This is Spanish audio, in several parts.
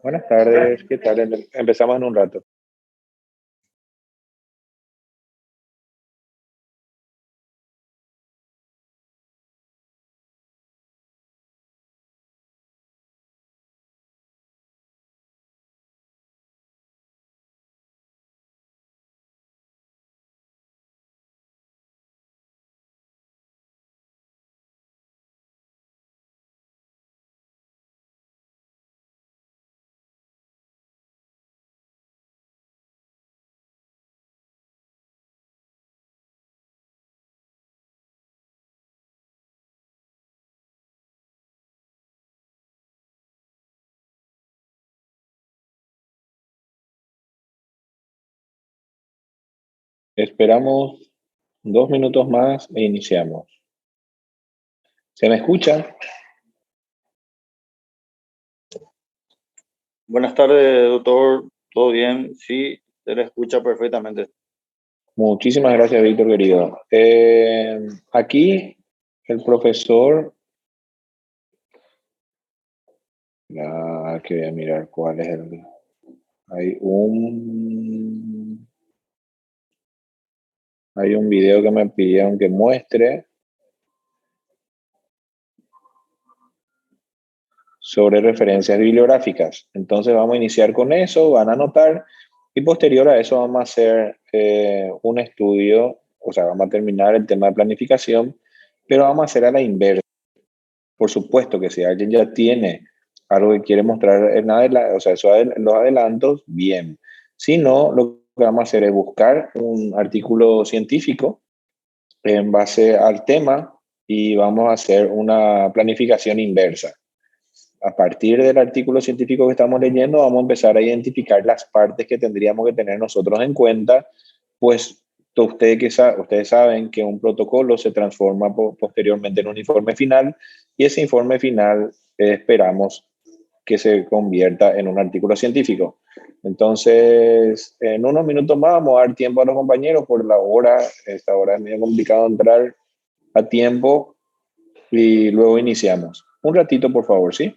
Buenas tardes, ¿qué tal? Empezamos en un rato. Esperamos 2 minutos más e iniciamos. ¿Se me escucha? Buenas tardes, doctor. ¿Todo bien? Sí, se le escucha perfectamente. Muchísimas gracias, Víctor, querido. Aquí el profesor, que voy a mirar cuál es el... Hay hay un video que me pidieron que muestre sobre referencias bibliográficas. Entonces vamos a iniciar con eso, van a anotar y posterior a eso vamos a hacer un estudio, o sea, vamos a terminar el tema de planificación, pero vamos a hacer a la inversa. Por supuesto que si alguien ya tiene algo que quiere mostrar o sea, los adelantos, bien. Si no, lo que vamos a hacer es buscar un artículo científico en base al tema y vamos a hacer una planificación inversa. A partir del artículo científico que estamos leyendo, vamos a empezar a identificar las partes que tendríamos que tener nosotros en cuenta, pues ustedes saben que un protocolo se transforma posteriormente en un informe final y ese informe final esperamos que se convierta en un artículo científico. Entonces, en unos minutos más vamos a dar tiempo a los compañeros por la hora. Esta hora es medio complicado entrar a tiempo y luego iniciamos. Un ratito, por favor, ¿sí?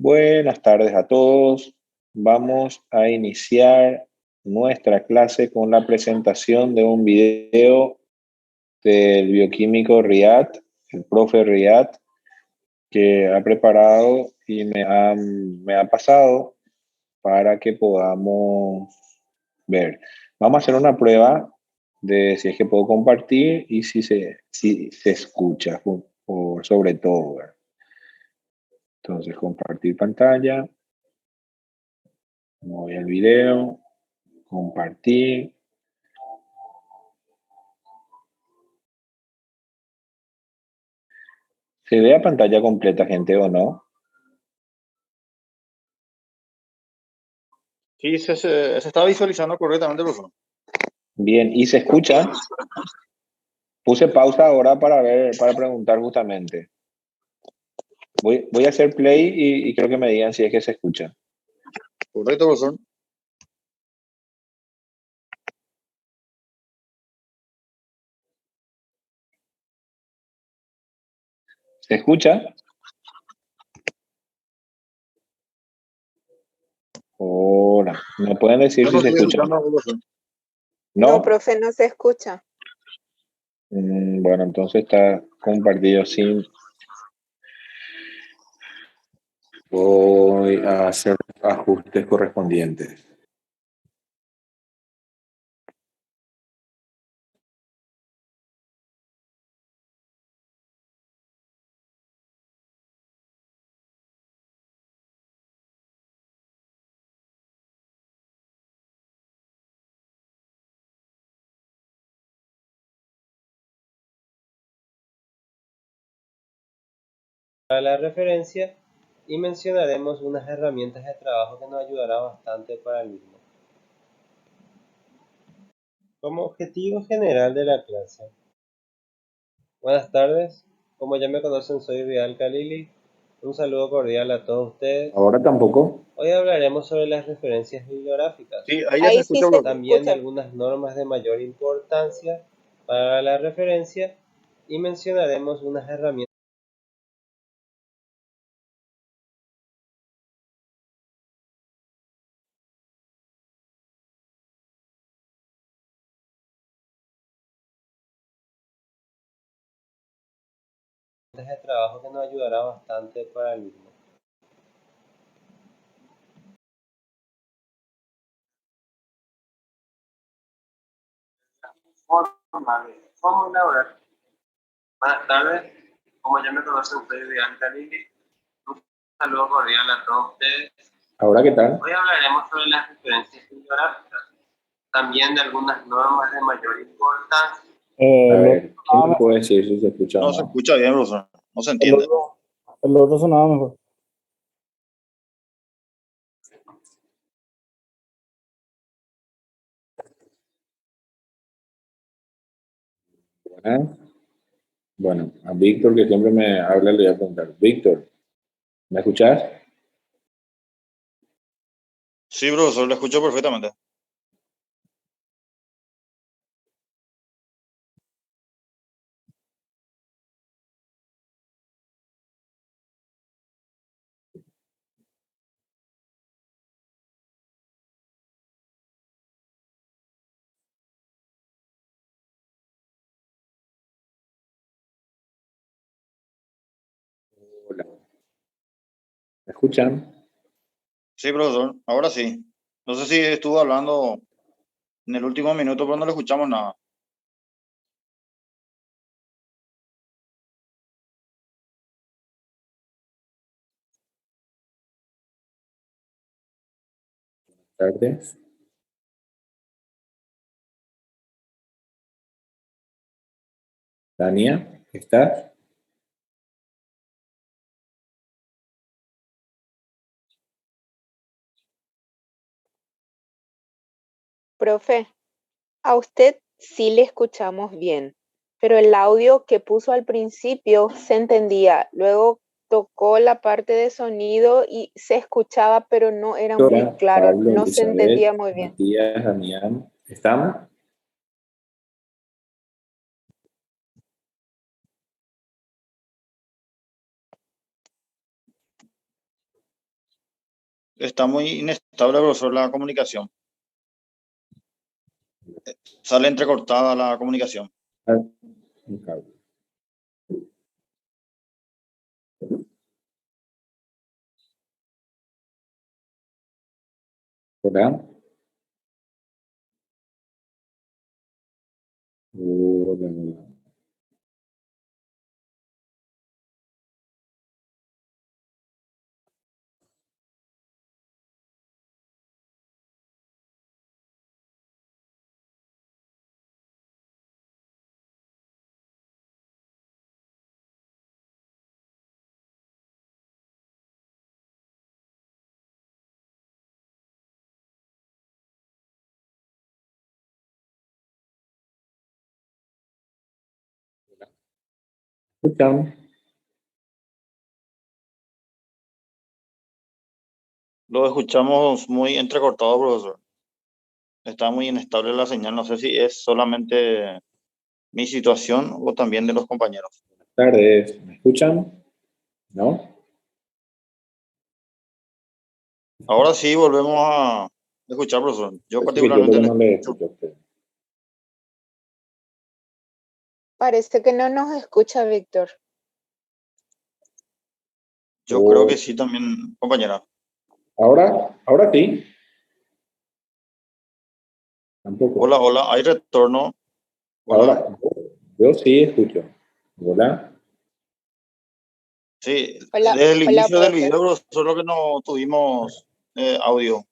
Buenas tardes a todos. Vamos a iniciar nuestra clase con la presentación de un video del bioquímico Riyad, el profe Riyad, que ha preparado y me ha pasado para que podamos ver. Vamos a hacer una prueba de si es que puedo compartir y si se escucha, sobre todo, ¿verdad? Entonces, compartir pantalla, voy al video, compartir. ¿Se ve a pantalla completa, gente, o no? Sí, se está visualizando correctamente, profesor. Bien, ¿y se escucha? Puse pausa ahora para ver, para preguntar justamente. Voy a hacer play y creo que me digan si es que se escucha. Correcto, profesor. ¿Se escucha? Hola, ¿me pueden decir Yo si no se estoy escucha? escuchando, profesor. No, ¿No? profe, no se escucha. Bueno, entonces está compartido sin... Voy a hacer ajustes correspondientes. Para la referencia y mencionaremos unas herramientas de trabajo que nos ayudará bastante para el mismo. Como objetivo general de la clase. Buenas tardes, como ya me conocen soy Vidal Khalili. Un saludo cordial a todos ustedes. ¿Ahora tampoco? Hoy hablaremos sobre las referencias bibliográficas. Sí, ahí ya se Ahí sí escucha, se profesor. También de escucha. algunas normas de mayor importancia para la referencia y mencionaremos unas herramientas de trabajo que nos ayudará bastante para el mismo. ¿Cómo elaborar? Buenas tardes, como ya me conocen, soy Vidal Khalili. Un saludo cordial a todos ustedes. ¿Ahora qué tal? Hoy hablaremos sobre las referencias bibliográficas, también de algunas normas de mayor importancia. A ver, ¿quién me puede decir si se escucha o No se no? escucha bien, profesor. No se El entiende. otro sonaba mejor. Buenas. Bueno, a Víctor, que siempre me habla, le voy a preguntar. Víctor, ¿me escuchás? Sí, profesor, lo escucho perfectamente. ¿Me escuchan? Sí, profesor, ahora sí. No sé si estuvo hablando en el último minuto, pero no le escuchamos nada. Tardes. Dania, ¿estás? Profe, a usted sí le escuchamos bien, pero el audio que puso al principio se entendía. Luego tocó la parte de sonido y se escuchaba, pero no era muy Dora, claro, Pablo, no se entendía Elizabeth, muy bien. Matías, Damián, ¿estamos? Está muy inestable, profesor, la comunicación. Sale entrecortada la comunicación. Ah, un cable. Hola. Hola. ¿Escuchan? Lo escuchamos muy entrecortado, profesor. Está muy inestable la señal. No sé si es solamente mi situación o también de los compañeros. Tardes. ¿Me escuchan? ¿No? Ahora sí volvemos a escuchar, profesor. Yo Parece que yo lo particularmente que le no le escucho. escucho a usted. Parece que no nos escucha, Víctor. Yo creo que sí también, compañera. Ahora sí. Tampoco. Hola, hola. ¿Hay retorno? Hola. Ahora, yo sí escucho. Hola. Sí, Hola, desde el hola, inicio del profe. video, solo que no tuvimos audio.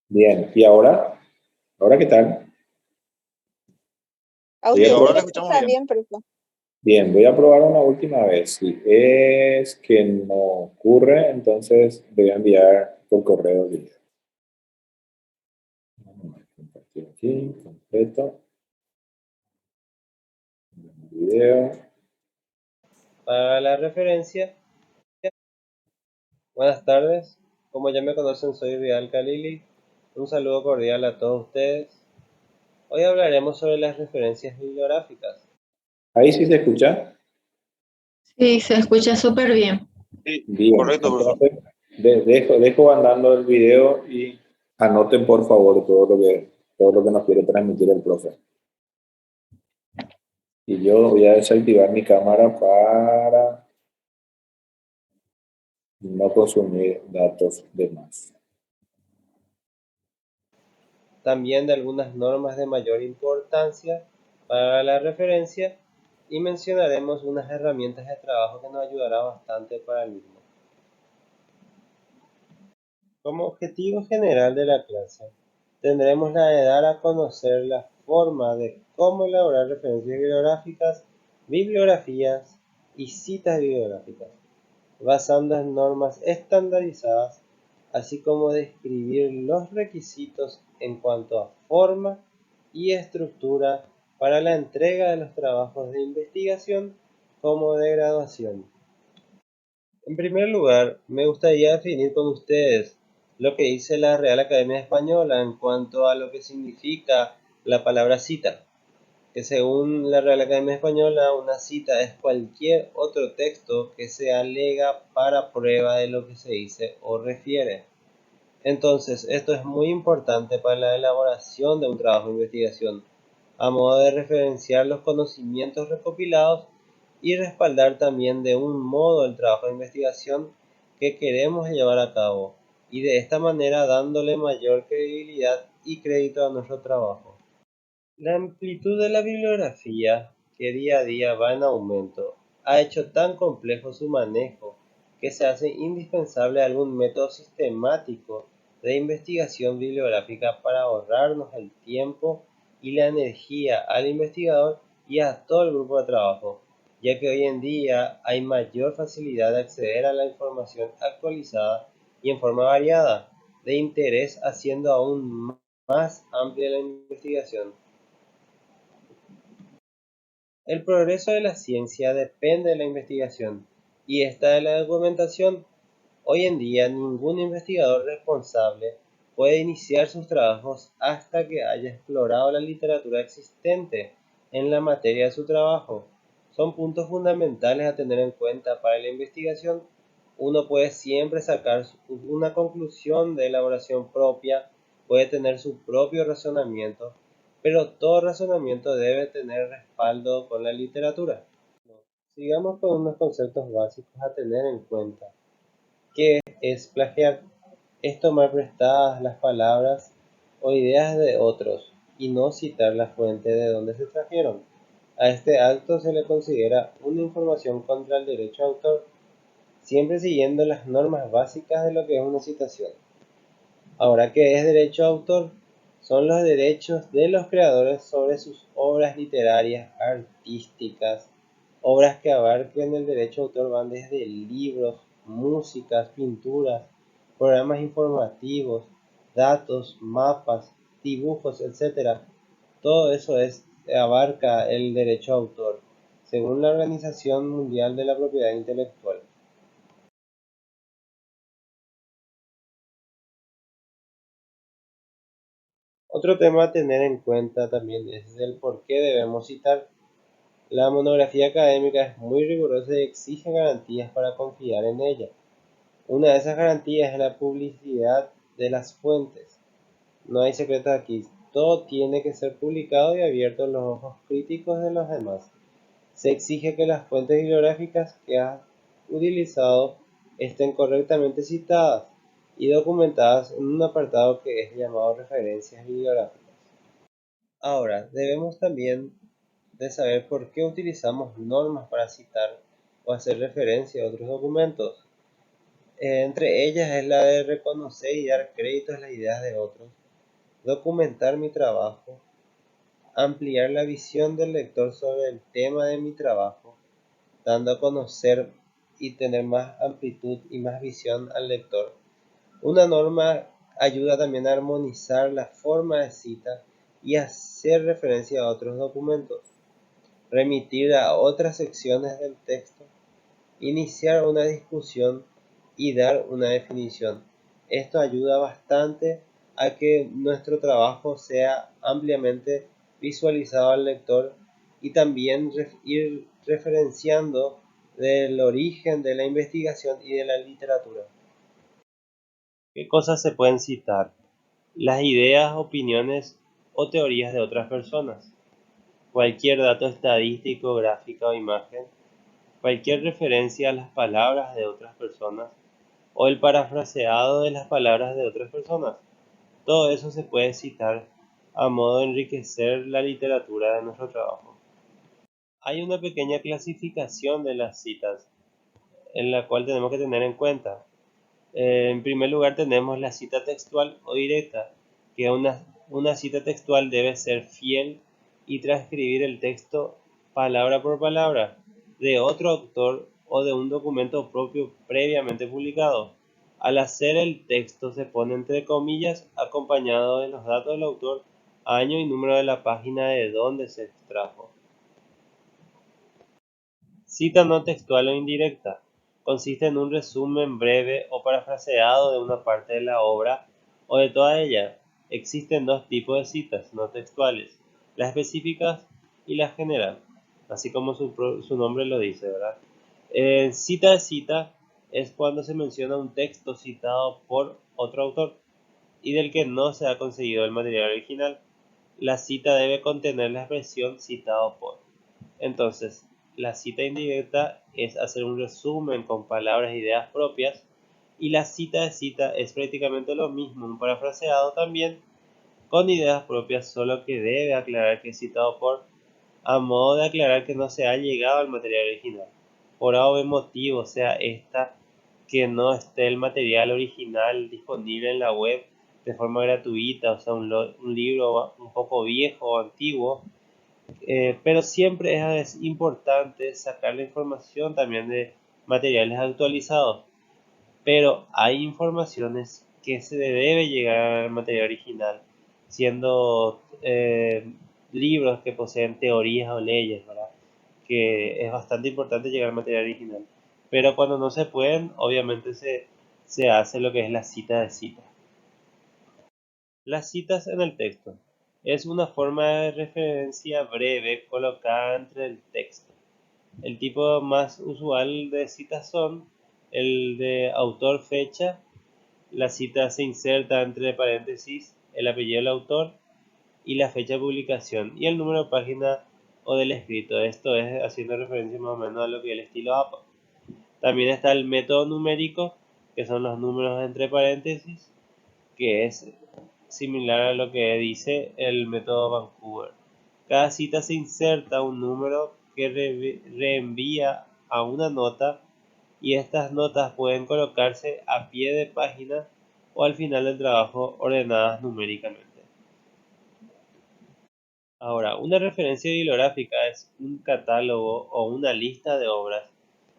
Bien. ¿Y ahora? ¿Ahora qué tal? A Voy Sí, a usted se ahora le le probar. escuchamos escucha bien. bien, profe. Bien, voy a probar una última vez. Si es que no ocurre, entonces voy a enviar por correo el video. Vamos a compartir aquí, completo. Video. Para la referencia, buenas tardes. Como ya me conocen, soy Vidal Khalili. Un saludo cordial a todos ustedes. Hoy hablaremos sobre las referencias bibliográficas. Ahí sí se escucha. Sí, se escucha súper bien. Sí, Bien, correcto, profesor. entonces dejo andando el video y anoten por favor todo lo que nos quiere transmitir el profe. Y yo voy a desactivar mi cámara para no consumir datos de más. También de algunas normas de mayor importancia para la referencia y mencionaremos unas herramientas de trabajo que nos ayudará bastante para el mismo. Como objetivo general de la clase, tendremos la de dar a conocer la forma de cómo elaborar referencias bibliográficas, bibliografías y citas bibliográficas, basando en normas estandarizadas, así como describir los requisitos en cuanto a forma y estructura para la entrega de los trabajos de investigación como de graduación. En primer lugar, me gustaría definir con ustedes lo que dice la Real Academia Española en cuanto a lo que significa la palabra cita, que según la Real Academia Española, una cita es cualquier otro texto que se alega para prueba de lo que se dice o refiere. Entonces, esto es muy importante para la elaboración de un trabajo de investigación, a modo de referenciar los conocimientos recopilados y respaldar también de un modo el trabajo de investigación que queremos llevar a cabo y de esta manera dándole mayor credibilidad y crédito a nuestro trabajo. La amplitud de la bibliografía, que día a día va en aumento, ha hecho tan complejo su manejo que se hace indispensable algún método sistemático de investigación bibliográfica para ahorrarnos el tiempo y la energía al investigador y a todo el grupo de trabajo, ya que hoy en día hay mayor facilidad de acceder a la información actualizada y en forma variada, de interés, haciendo aún más amplia la investigación. El progreso de la ciencia depende de la investigación y esta de la documentación. Hoy en día ningún investigador responsable puede iniciar sus trabajos hasta que haya explorado la literatura existente en la materia de su trabajo. Son puntos fundamentales a tener en cuenta para la investigación. Uno puede siempre sacar una conclusión de elaboración propia, puede tener su propio razonamiento, pero todo razonamiento debe tener respaldo con la literatura. Sigamos con unos conceptos básicos a tener en cuenta. ¿Qué es plagiar? Es tomar prestadas las palabras o ideas de otros y no citar la fuente de donde se trajeron. A este acto se le considera una información contra el derecho de autor, siempre siguiendo las normas básicas de lo que es una citación. Ahora, ¿qué es derecho de autor? Son los derechos de los creadores sobre sus obras literarias, artísticas, obras que abarquen el derecho de autor van desde libros, músicas, pinturas, programas informativos, datos, mapas, dibujos, etc. Todo eso abarca el derecho de autor, según la Organización Mundial de la Propiedad Intelectual. Otro tema a tener en cuenta también es el por qué debemos citar. La monografía académica es muy rigurosa y exige garantías para confiar en ella. Una de esas garantías es la publicidad de las fuentes. No hay secretos aquí, todo tiene que ser publicado y abierto a los ojos críticos de los demás. Se exige que las fuentes bibliográficas que has utilizado estén correctamente citadas y documentadas en un apartado que es llamado referencias bibliográficas. Ahora, debemos también de saber por qué utilizamos normas para citar o hacer referencia a otros documentos. Entre ellas es la de reconocer y dar crédito a las ideas de otros, documentar mi trabajo, ampliar la visión del lector sobre el tema de mi trabajo, dando a conocer y tener más amplitud y más visión al lector. Una norma ayuda también a armonizar la forma de cita y hacer referencia a otros documentos, remitir a otras secciones del texto, iniciar una discusión y dar una definición. Esto ayuda bastante a que nuestro trabajo sea ampliamente visualizado al lector y también ir referenciando del origen de la investigación y de la literatura. ¿Qué cosas se pueden citar? Las ideas, opiniones o teorías de otras personas, cualquier dato estadístico, gráfica o imagen, cualquier referencia a las palabras de otras personas o el parafraseado de las palabras de otras personas. Todo eso se puede citar a modo de enriquecer la literatura de nuestro trabajo. Hay una pequeña clasificación de las citas en la cual tenemos que tener en cuenta. En primer lugar tenemos la cita textual o directa, que una cita textual debe ser fiel y transcribir el texto palabra por palabra de otro autor o de un documento propio previamente publicado. Al hacer el texto se pone entre comillas acompañado de los datos del autor, año y número de la página de donde se extrajo. Cita no textual o indirecta. Consiste en un resumen breve o parafraseado de una parte de la obra o de toda ella. Existen dos tipos de citas no textuales, las específicas y las general, así como su nombre lo dice, ¿verdad? Cita de cita es cuando se menciona un texto citado por otro autor y del que no se ha conseguido el material original. La cita debe contener la expresión citado por. Entonces, la cita indirecta es hacer un resumen con palabras e ideas propias Y la cita de cita es prácticamente lo mismo, un parafraseado también, con ideas propias, solo que debe aclarar que es citado por, a modo de aclarar que no se ha llegado al material original. Por A o B motivo, sea esta que no esté el material original disponible en la web de forma gratuita, o sea, un libro un poco viejo o antiguo, pero siempre es importante sacar la información también de materiales actualizados. Pero hay informaciones que se debe llegar al material original, siendo libros que poseen teorías o leyes, ¿verdad? Que es bastante importante llegar al material original. Pero cuando no se pueden, obviamente se hace lo que es la cita de cita. Las citas en el texto. Es una forma de referencia breve colocada entre el texto. El tipo más usual de citas son el de autor, fecha. La cita se inserta entre paréntesis el apellido del autor y la fecha de publicación y el número de página o del escrito. Esto es haciendo referencia más o menos a lo que es el estilo APA. También está el método numérico, que son los números entre paréntesis, que es similar a lo que dice el método Vancouver. Cada cita se inserta un número que reenvía a una nota y estas notas pueden colocarse a pie de página o al final del trabajo ordenadas numéricamente. Ahora, una referencia bibliográfica es un catálogo o una lista de obras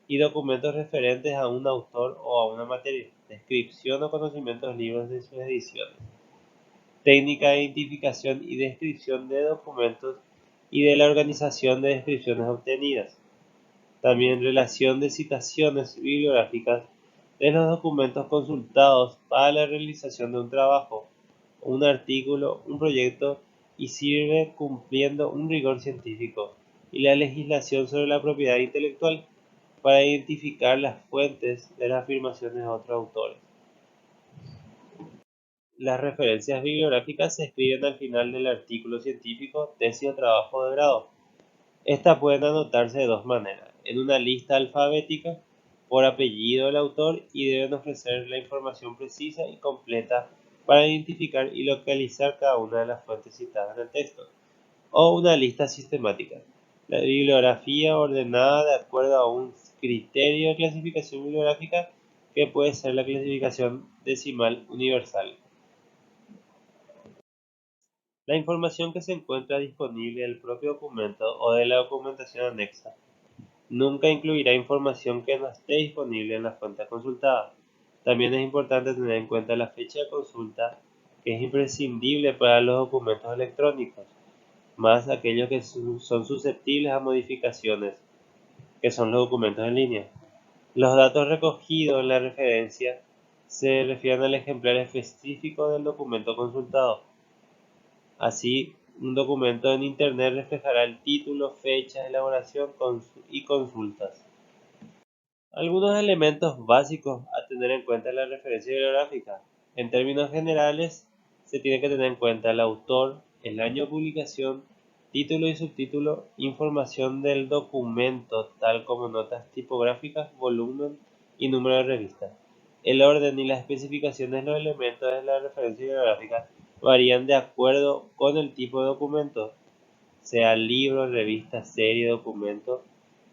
y documentos referentes a un autor o a una materia, descripción o conocimientos libres de sus ediciones, técnica de identificación y descripción de documentos y de la organización de descripciones obtenidas. También relación de citaciones bibliográficas de los documentos consultados para la realización de un trabajo, un artículo, un proyecto y sirve cumpliendo un rigor científico y la legislación sobre la propiedad intelectual para identificar las fuentes de las afirmaciones de otros autores. Las referencias bibliográficas se escriben al final del artículo científico, tesis o trabajo de grado. Estas pueden anotarse de dos maneras: en una lista alfabética, por apellido del autor, y deben ofrecer la información precisa y completa para identificar y localizar cada una de las fuentes citadas en el texto, o una lista sistemática. La bibliografía ordenada de acuerdo a un criterio de clasificación bibliográfica que puede ser la clasificación decimal universal. La información que se encuentra disponible del propio documento o de la documentación anexa nunca incluirá información que no esté disponible en la fuente consultada. También es importante tener en cuenta la fecha de consulta, que es imprescindible para los documentos electrónicos, más aquellos que son susceptibles a modificaciones, que son los documentos en línea. Los datos recogidos en la referencia se refieren al ejemplar específico del documento consultado. Así, un documento en Internet reflejará el título, fecha, elaboración y consultas. Algunos elementos básicos a tener en cuenta en la referencia bibliográfica. En términos generales, se tiene que tener en cuenta el autor, el año de publicación, título y subtítulo, información del documento, tal como notas tipográficas, volumen y número de revista. El orden y las especificaciones de los elementos de la referencia bibliográfica varían de acuerdo con el tipo de documento, sea libro, revista, serie, documento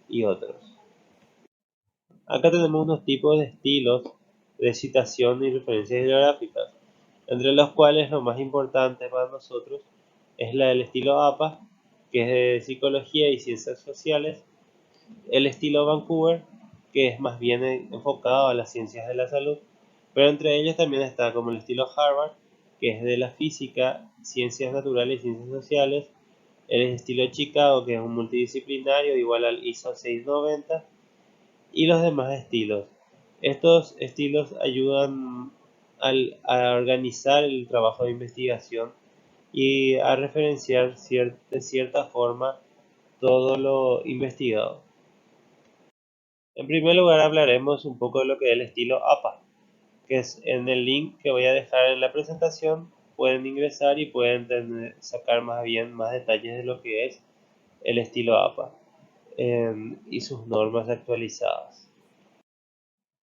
y otros. Acá tenemos unos tipos de estilos de citación y referencias bibliográficas, entre los cuales lo más importante para nosotros es la del estilo APA, que es de psicología y ciencias sociales, el estilo Vancouver, que es más bien enfocado a las ciencias de la salud, pero entre ellos también está como el estilo Harvard, que es de la física, ciencias naturales y ciencias sociales, el estilo Chicago, que es un multidisciplinario igual al ISO 690, y los demás estilos. Estos estilos ayudan a organizar el trabajo de investigación y a referenciar de cierta forma todo lo investigado. En primer lugar hablaremos un poco de lo que es el estilo APA, que es en el link que voy a dejar en la presentación. Pueden ingresar y pueden sacar más detalles de lo que es el estilo APA y sus normas actualizadas.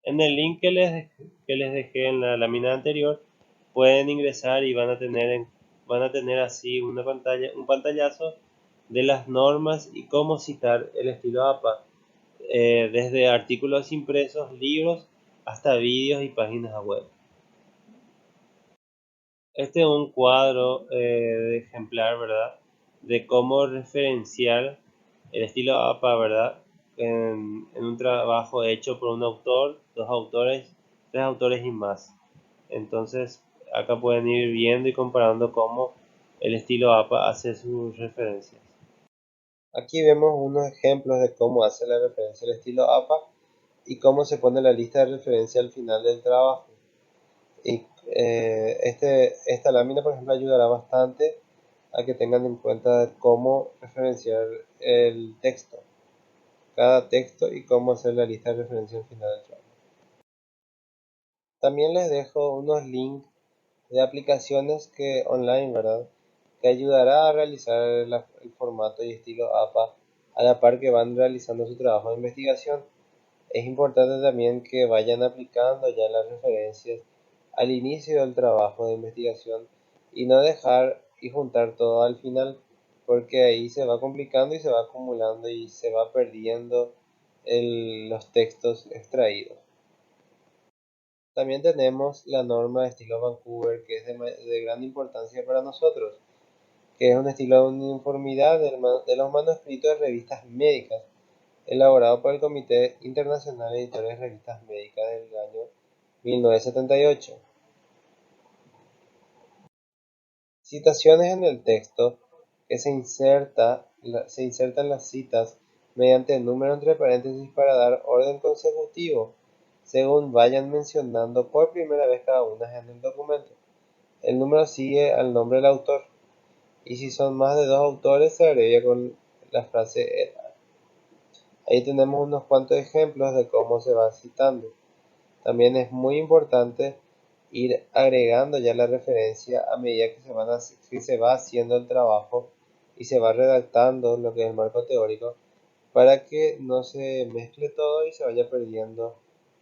En el link que les dejé en la lámina anterior, pueden ingresar y van a tener así un pantallazo de las normas y cómo citar el estilo APA, desde artículos impresos, libros, hasta vídeos y páginas web. Este es un cuadro de ejemplar, ¿verdad? De cómo referenciar el estilo APA, ¿verdad? En un trabajo hecho por un autor, dos autores, tres autores y más. Entonces, acá pueden ir viendo y comparando cómo el estilo APA hace sus referencias. Aquí vemos unos ejemplos de cómo hace la referencia el estilo APA y cómo se pone la lista de referencia al final del trabajo. Y esta lámina, por ejemplo, ayudará bastante a que tengan en cuenta cómo referenciar el texto, cada texto, y cómo hacer la lista de referencia al final del trabajo. También les dejo unos links de aplicaciones online, ¿verdad? Que ayudará a realizar el formato y estilo APA a la par que van realizando su trabajo de investigación. Es importante también que vayan aplicando ya las referencias al inicio del trabajo de investigación y no dejar y juntar todo al final, porque ahí se va complicando y se va acumulando y se va perdiendo los textos extraídos. También tenemos la norma de estilo Vancouver, que es de gran importancia para nosotros, que es un estilo de uniformidad de los manuscritos de revistas médicas, elaborado por el Comité Internacional de Editores de Revistas Médicas del año 1978. Citaciones en el texto, que se insertan las citas mediante número entre paréntesis para dar orden consecutivo, según vayan mencionando por primera vez cada una en el documento. El número sigue al nombre del autor, y si son más de dos autores se abrevia con la frase et al. Ahí tenemos unos cuantos ejemplos de cómo se va citando. También es muy importante ir agregando ya la referencia a medida que se va haciendo el trabajo y se va redactando lo que es el marco teórico, para que no se mezcle todo y se vaya perdiendo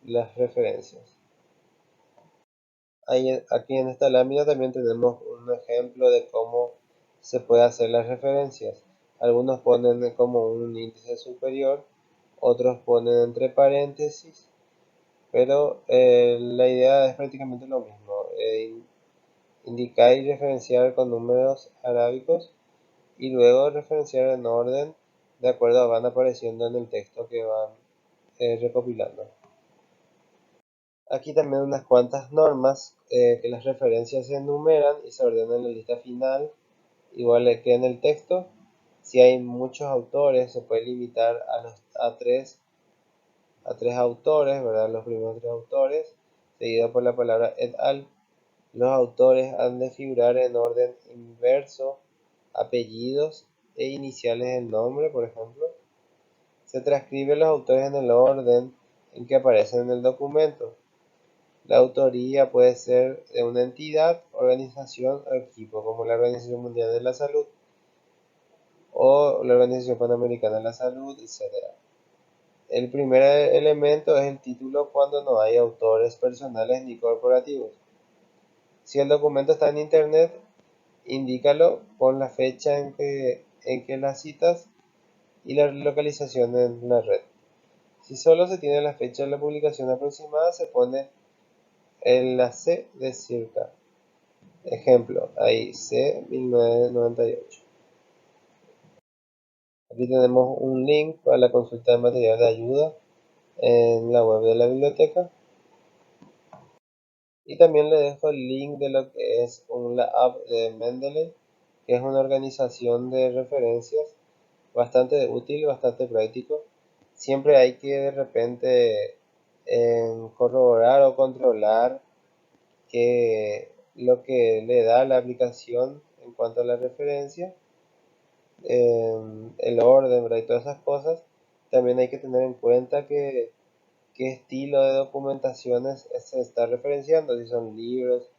las referencias. Aquí en esta lámina también tenemos un ejemplo de cómo se puede hacer las referencias. Algunos ponen como un índice superior, otros ponen entre paréntesis, pero la idea es prácticamente lo mismo. Indicar y referenciar con números arábicos y luego referenciar en orden de acuerdo a van apareciendo en el texto que van recopilando. Aquí también unas cuantas normas, que las referencias se enumeran y se ordenan en la lista final, igual que en el texto. Si hay muchos autores, se puede limitar a tres autores, ¿verdad? Los primeros tres autores, seguido por la palabra et al. Los autores han de figurar en orden inverso, apellidos e iniciales del nombre, por ejemplo. Se transcriben los autores en el orden en que aparecen en el documento. La autoría puede ser de una entidad, organización o equipo, como la Organización Mundial de la Salud o la Organización Panamericana de la Salud, etc. El primer elemento es el título cuando no hay autores personales ni corporativos. Si el documento está en internet, indícalo con la fecha en que las citas y la localización en la red. Si solo se tiene la fecha de la publicación aproximada, se pone la C de circa. Ejemplo, ahí C 1998. Aquí tenemos un link para la consulta de material de ayuda en la web de la biblioteca. Y también le dejo el link de lo que es la app de Mendeley, que es una organización de referencias bastante útil, bastante práctico. Siempre hay que de repente corroborar o controlar que lo que le da la aplicación en cuanto a la referencia, el orden, ¿verdad? Y todas esas cosas. También hay que tener en cuenta qué estilo de documentaciones se está referenciando, si son libros,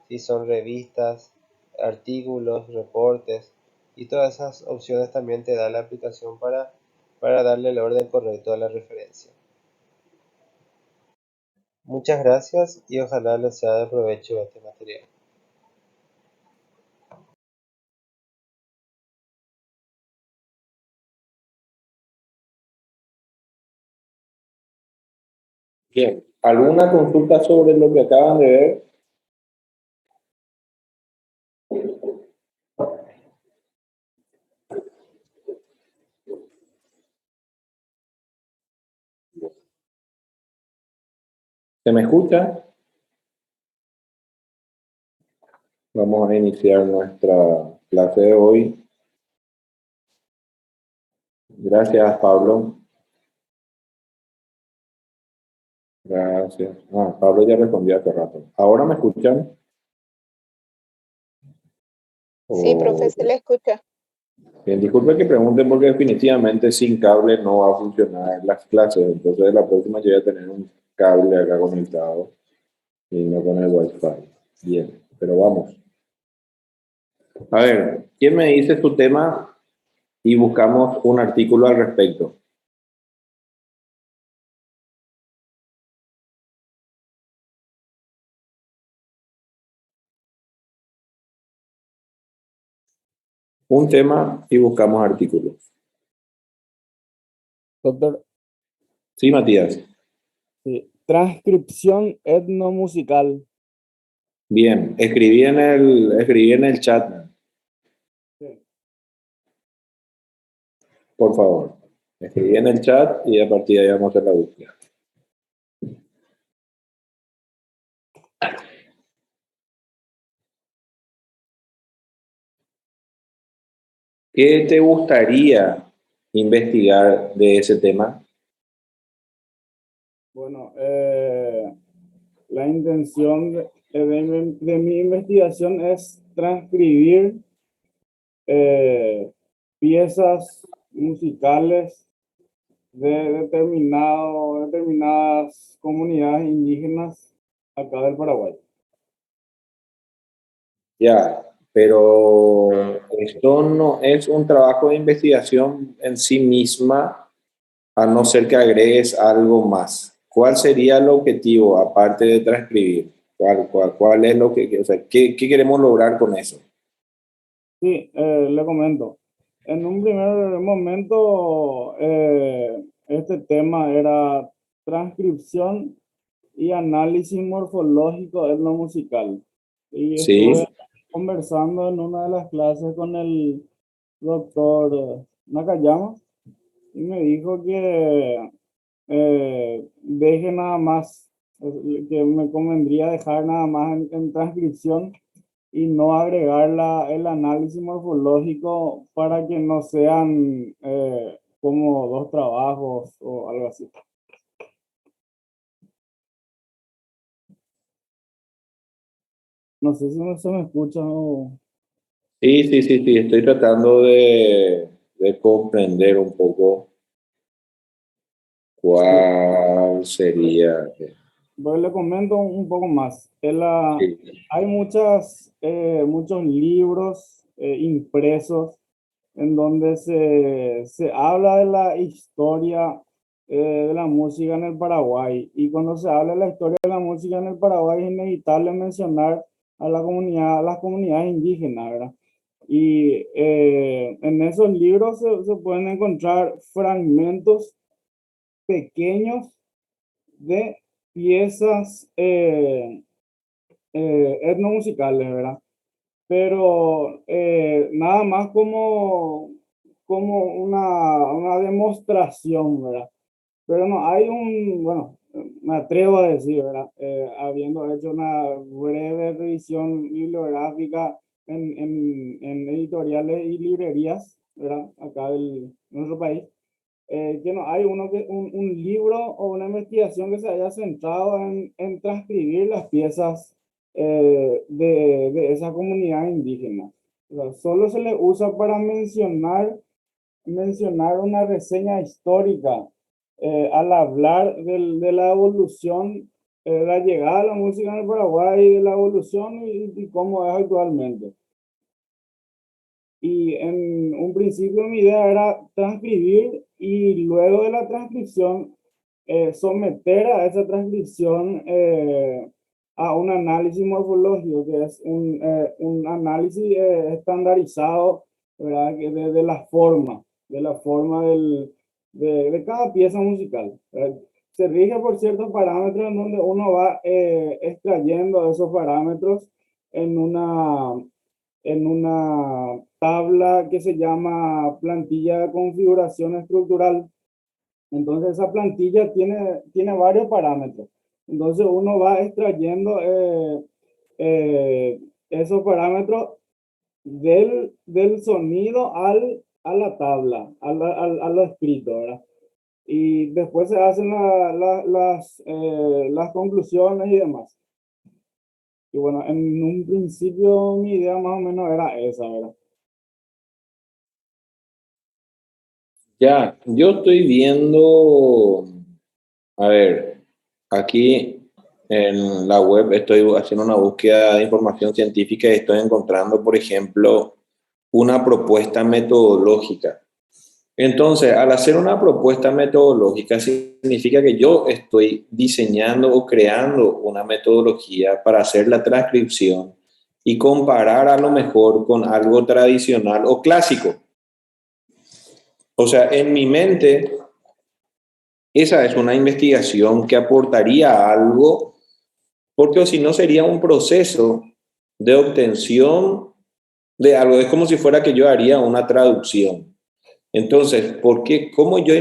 si son revistas, artículos, reportes, y todas esas opciones también te da la aplicación para darle el orden correcto a la referencia. Muchas gracias y ojalá les sea de provecho este material. Bien, ¿alguna consulta sobre lo que acaban de ver? ¿Se me escucha? Vamos a iniciar nuestra clase de hoy. Gracias, Pablo. Gracias. Ah, Pablo ya respondió hace rato. ¿Ahora me escuchan? Sí, profe, se le escucha. Bien, disculpe que pregunten porque definitivamente sin cable no va a funcionar las clases. Entonces la próxima yo voy a tener un cable acá conectado y no con el Wi-Fi. Bien, pero vamos. A ver, ¿quién me dice su tema? Y buscamos un artículo al respecto. Un tema y buscamos artículos. Doctor, Sí, Matías. sí. Transcripción etnomusical. Bien, escribí en el chat, Sí. por favor. Escribí en el chat y a partir de ahí vamos a hacer la búsqueda. ¿Qué te gustaría investigar de ese tema? Bueno, la intención de mi investigación es transcribir piezas musicales de determinadas comunidades indígenas acá del Paraguay. Ya, pero esto no es un trabajo de investigación en sí misma, a no ser que agregues algo más. ¿Cuál sería el objetivo, aparte de transcribir? ¿Cuál es lo que, o sea, qué queremos lograr con eso? Sí, le comento. En un primer momento, este tema era transcripción y análisis morfológico etnomusical. Y estuve Sí, conversando en una de las clases con el doctor Nakayama y me dijo que deje nada más, que me convendría dejar nada más en transcripción y no agregar el análisis morfológico para que no sean como dos trabajos o algo así. No sé si se me escucha o... sí, estoy tratando de comprender un poco Sí. cuál sería. Pues le comento un poco más. Sí, Hay muchos libros impresos en donde se habla de la historia de la música en el Paraguay. Y cuando se habla de la historia de la música en el Paraguay es inevitable mencionar a la comunidad, a las comunidades indígenas, ¿verdad? Y en esos libros se pueden encontrar fragmentos pequeños de piezas etnomusicales, ¿verdad? Pero nada más como una demostración, ¿verdad? Pero no, hay bueno, me atrevo a decir, ¿verdad? Habiendo hecho una breve revisión bibliográfica en editoriales y librerías, ¿verdad? Acá en nuestro país, que no hay un libro o una investigación que se haya centrado en transcribir las piezas de esa comunidad indígena. O sea, solo se le usa para mencionar una reseña histórica al hablar de la evolución, la llegada de la música en el Paraguay, de la evolución y cómo es actualmente. Y en un principio mi idea era transcribir y luego de la transcripción someter a esa transcripción a un análisis morfológico, que es un análisis estandarizado, ¿verdad? De la forma de cada pieza musical, ¿verdad? Se rige por ciertos parámetros en donde uno va extrayendo esos parámetros en una tabla que se llama plantilla de configuración estructural. Entonces esa plantilla tiene varios parámetros. Entonces uno va extrayendo esos parámetros del sonido a la tabla, a lo escrito, ¿verdad? Y después se hacen las conclusiones y demás. Y bueno, en un principio mi idea más o menos era esa, ¿verdad? Ya, yo estoy viendo, a ver, aquí en la web estoy haciendo una búsqueda de información científica y estoy encontrando, por ejemplo, una propuesta metodológica. Entonces, al hacer una propuesta metodológica, significa que yo estoy diseñando o creando una metodología para hacer la transcripción y comparar a lo mejor con algo tradicional o clásico. O sea, en mi mente, esa es una investigación que aportaría algo, porque si no sería un proceso de obtención de algo. Es como si fuera que yo haría una traducción. Entonces, ¿por qué? ¿Cómo yo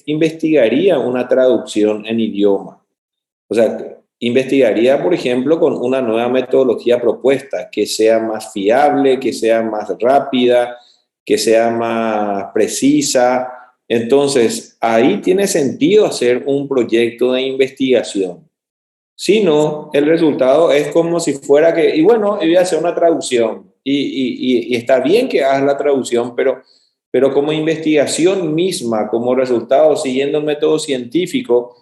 investigaría una traducción en idioma? O sea, investigaría, por ejemplo, con una nueva metodología propuesta, que sea más fiable, que sea más rápida, que sea más precisa. Entonces, ahí tiene sentido hacer un proyecto de investigación. Si no, el resultado es como si fuera que, y bueno, voy a hacer una traducción. Y está bien que hagas la traducción, pero como investigación misma, como resultado, siguiendo el método científico,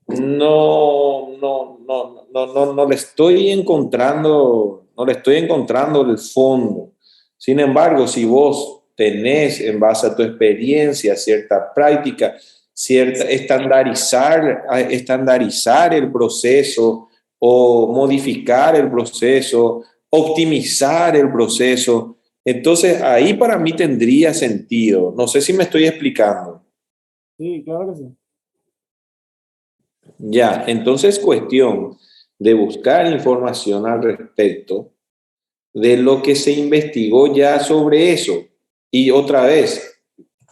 no le estoy encontrando el fondo. Sin embargo, si vos tenés en base a tu experiencia cierta práctica, cierta estandarizar el proceso o modificar el proceso, optimizar el proceso, entonces ahí para mí tendría sentido. No sé si me estoy explicando. Sí, claro que sí. Ya, entonces cuestión de buscar información al respecto de lo que se investigó ya sobre eso. Y otra vez,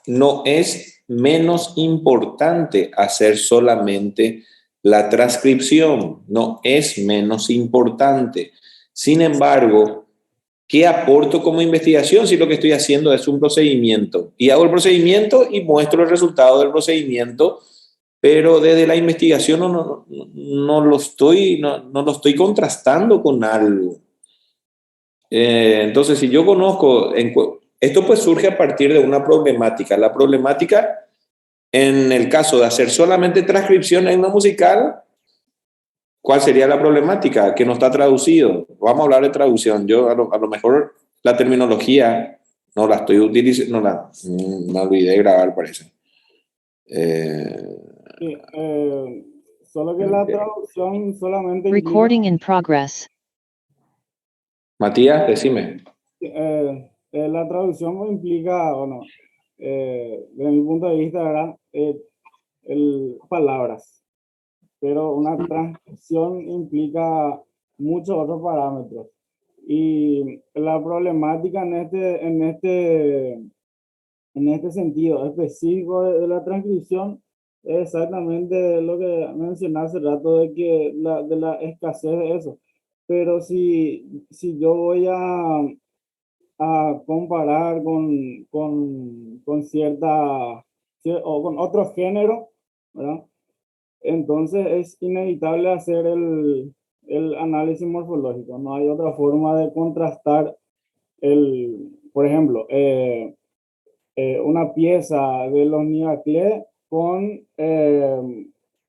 no es menos importante hacer solamente la transcripción, no es menos importante. Sin embargo, ¿qué aporto como investigación si lo que estoy haciendo es un procedimiento? Y hago el procedimiento y muestro el resultado del procedimiento, pero desde la investigación no lo estoy contrastando con algo. Entonces, si yo conozco, esto pues surge a partir de una problemática. La problemática, en el caso de hacer solamente transcripción en una musical, ¿cuál sería la problemática? Que no está traducido. Vamos a hablar de traducción. Yo a lo mejor la terminología no la estoy utilizando, me olvidé de grabar, parece. Sí, solo que la traducción solamente implica, Recording in progress. Matías, decime. la traducción implica, bueno, desde mi punto de vista, ¿verdad? Palabras, pero una transcripción implica muchos otros parámetros. Y la problemática en este sentido específico de la transcripción es exactamente lo que mencioné hace rato de la escasez de eso. Pero si yo voy a comparar con o con otro género, ¿verdad? Entonces es inevitable hacer el análisis morfológico. No hay otra forma de contrastar por ejemplo, una pieza de los Niaclé con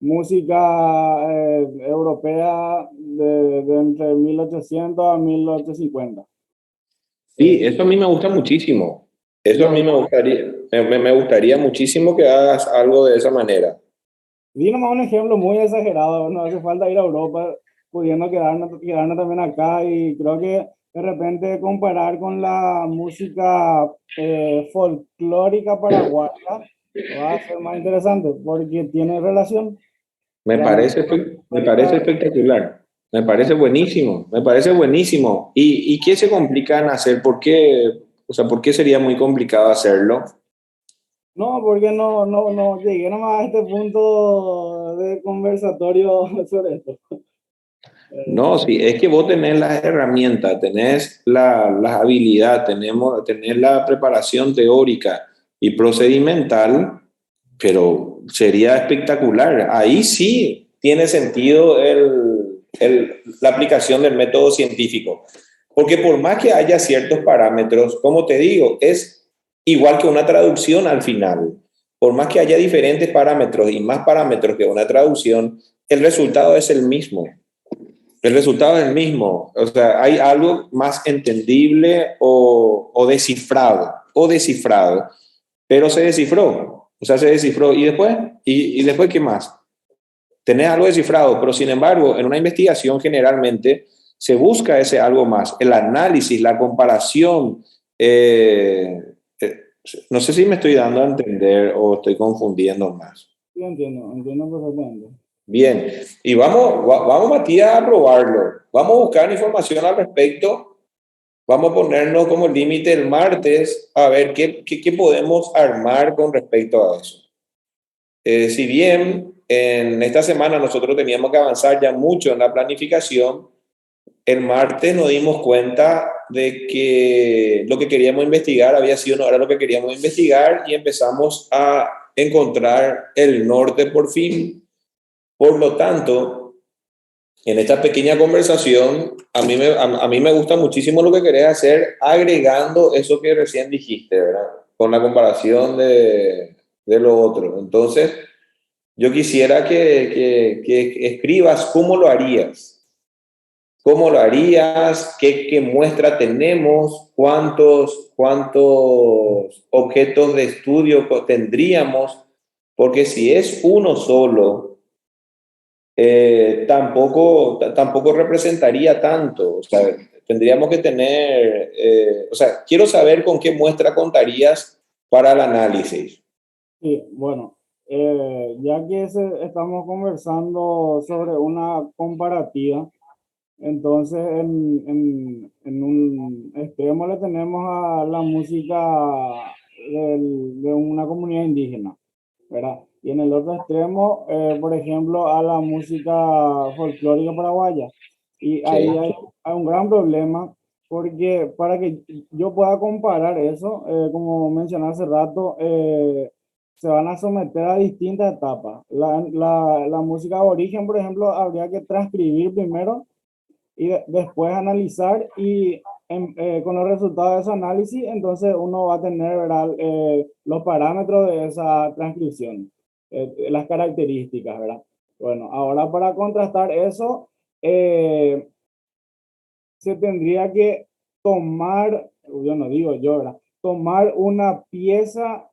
música europea de entre 1800 a 1850. Sí, eso a mí me gusta muchísimo. Eso a mí me gustaría muchísimo que hagas algo de esa manera. Di nomás un ejemplo muy exagerado, no hace falta ir a Europa, pudiendo quedarnos también acá y creo que de repente comparar con la música folclórica paraguaya va a ser más interesante porque tiene relación. Me La música parece, me parece folclórica, espectacular, me parece buenísimo, me parece buenísimo. ¿Y qué se complica en hacer? ¿Por qué? O sea, ¿por qué sería muy complicado hacerlo? no, porque no llegué nomás a este punto de conversatorio sobre esto. No, sí, es que vos tenés las herramientas, tenés las habilidades, tenés la preparación teórica y procedimental, pero sería espectacular. Ahí sí tiene sentido la aplicación del método científico, porque por más que haya ciertos parámetros, como te digo, es igual que una traducción al final. Por más que haya diferentes parámetros y más parámetros que una traducción, el resultado es el mismo. El resultado es el mismo. O sea, hay algo más entendible o descifrado, pero se descifró. O sea, se descifró. ¿Y después? ¿Y después qué más? Tenés algo descifrado, pero sin embargo, en una investigación generalmente se busca ese algo más, el análisis, la comparación. eh, eh, no sé si me estoy dando a entender o estoy confundiendo más. Sí, entiendo perfectamente. Bien, y vamos Matías, a probarlo. Vamos a buscar información al respecto. Vamos a ponernos como límite el martes a ver qué podemos armar con respecto a eso. Si bien en esta semana nosotros teníamos que avanzar ya mucho en la planificación, el martes nos dimos cuenta de que lo que queríamos investigar había sido no era lo que queríamos investigar y empezamos a encontrar el norte por fin. Por lo tanto, en esta pequeña conversación, a mí me gusta muchísimo lo que querés hacer, agregando eso que recién dijiste, ¿verdad? Con la comparación de lo otro. Entonces, yo quisiera que escribas cómo lo harías. ¿Cómo lo harías? ¿Qué muestra tenemos? ¿Cuántos objetos de estudio tendríamos? Porque si es uno solo, tampoco representaría tanto. O sea, tendríamos que tener, o sea, quiero saber con qué muestra contarías para el análisis. Sí, bueno, ya que estamos conversando sobre una comparativa, entonces en un extremo le tenemos a la música de una comunidad indígena, ¿verdad? Y en el otro extremo, por ejemplo, a la música folclórica paraguaya. Y ahí Sí, hay un gran problema porque para que yo pueda comparar eso, como mencioné hace rato, se van a someter a distintas etapas. La música de origen, por ejemplo, habría que transcribir primero y después analizar y con los resultados de ese análisis, entonces uno va a tener, ¿verdad? Los parámetros de esa transcripción, las características, ¿verdad? Bueno, ahora para contrastar eso, eh, se tendría que tomar, yo no digo yo, ¿verdad? Tomar una pieza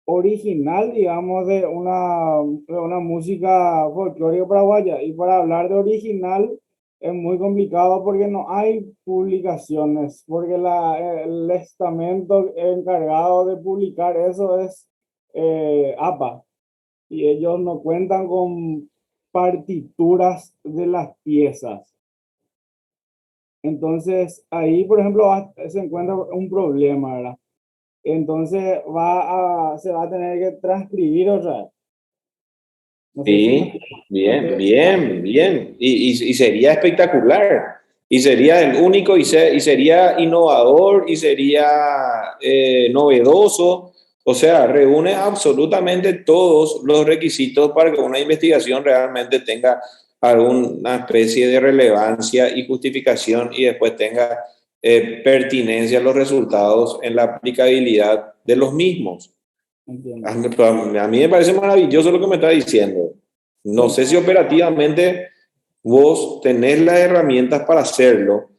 original, digamos, de una música folclórica paraguaya. Y para hablar de original es muy complicado porque no hay publicaciones, porque el estamento encargado de publicar eso es APA, y ellos no cuentan con partituras de las piezas. Entonces, ahí, por ejemplo, se encuentra un problema, ¿verdad? Entonces se va a tener que transcribir otra vez. No sé si sí, me estoy bien, explicando. bien, bien. Y sería espectacular. Y sería el único y sería innovador y sería novedoso. O sea, reúne absolutamente todos los requisitos para que una investigación realmente tenga alguna especie de relevancia y justificación y después tenga pertinencia a los resultados en la aplicabilidad de los mismos. Entiendo. A mí me parece maravilloso lo que me está diciendo. No Sí, sé si operativamente vos tenés las herramientas para hacerlo,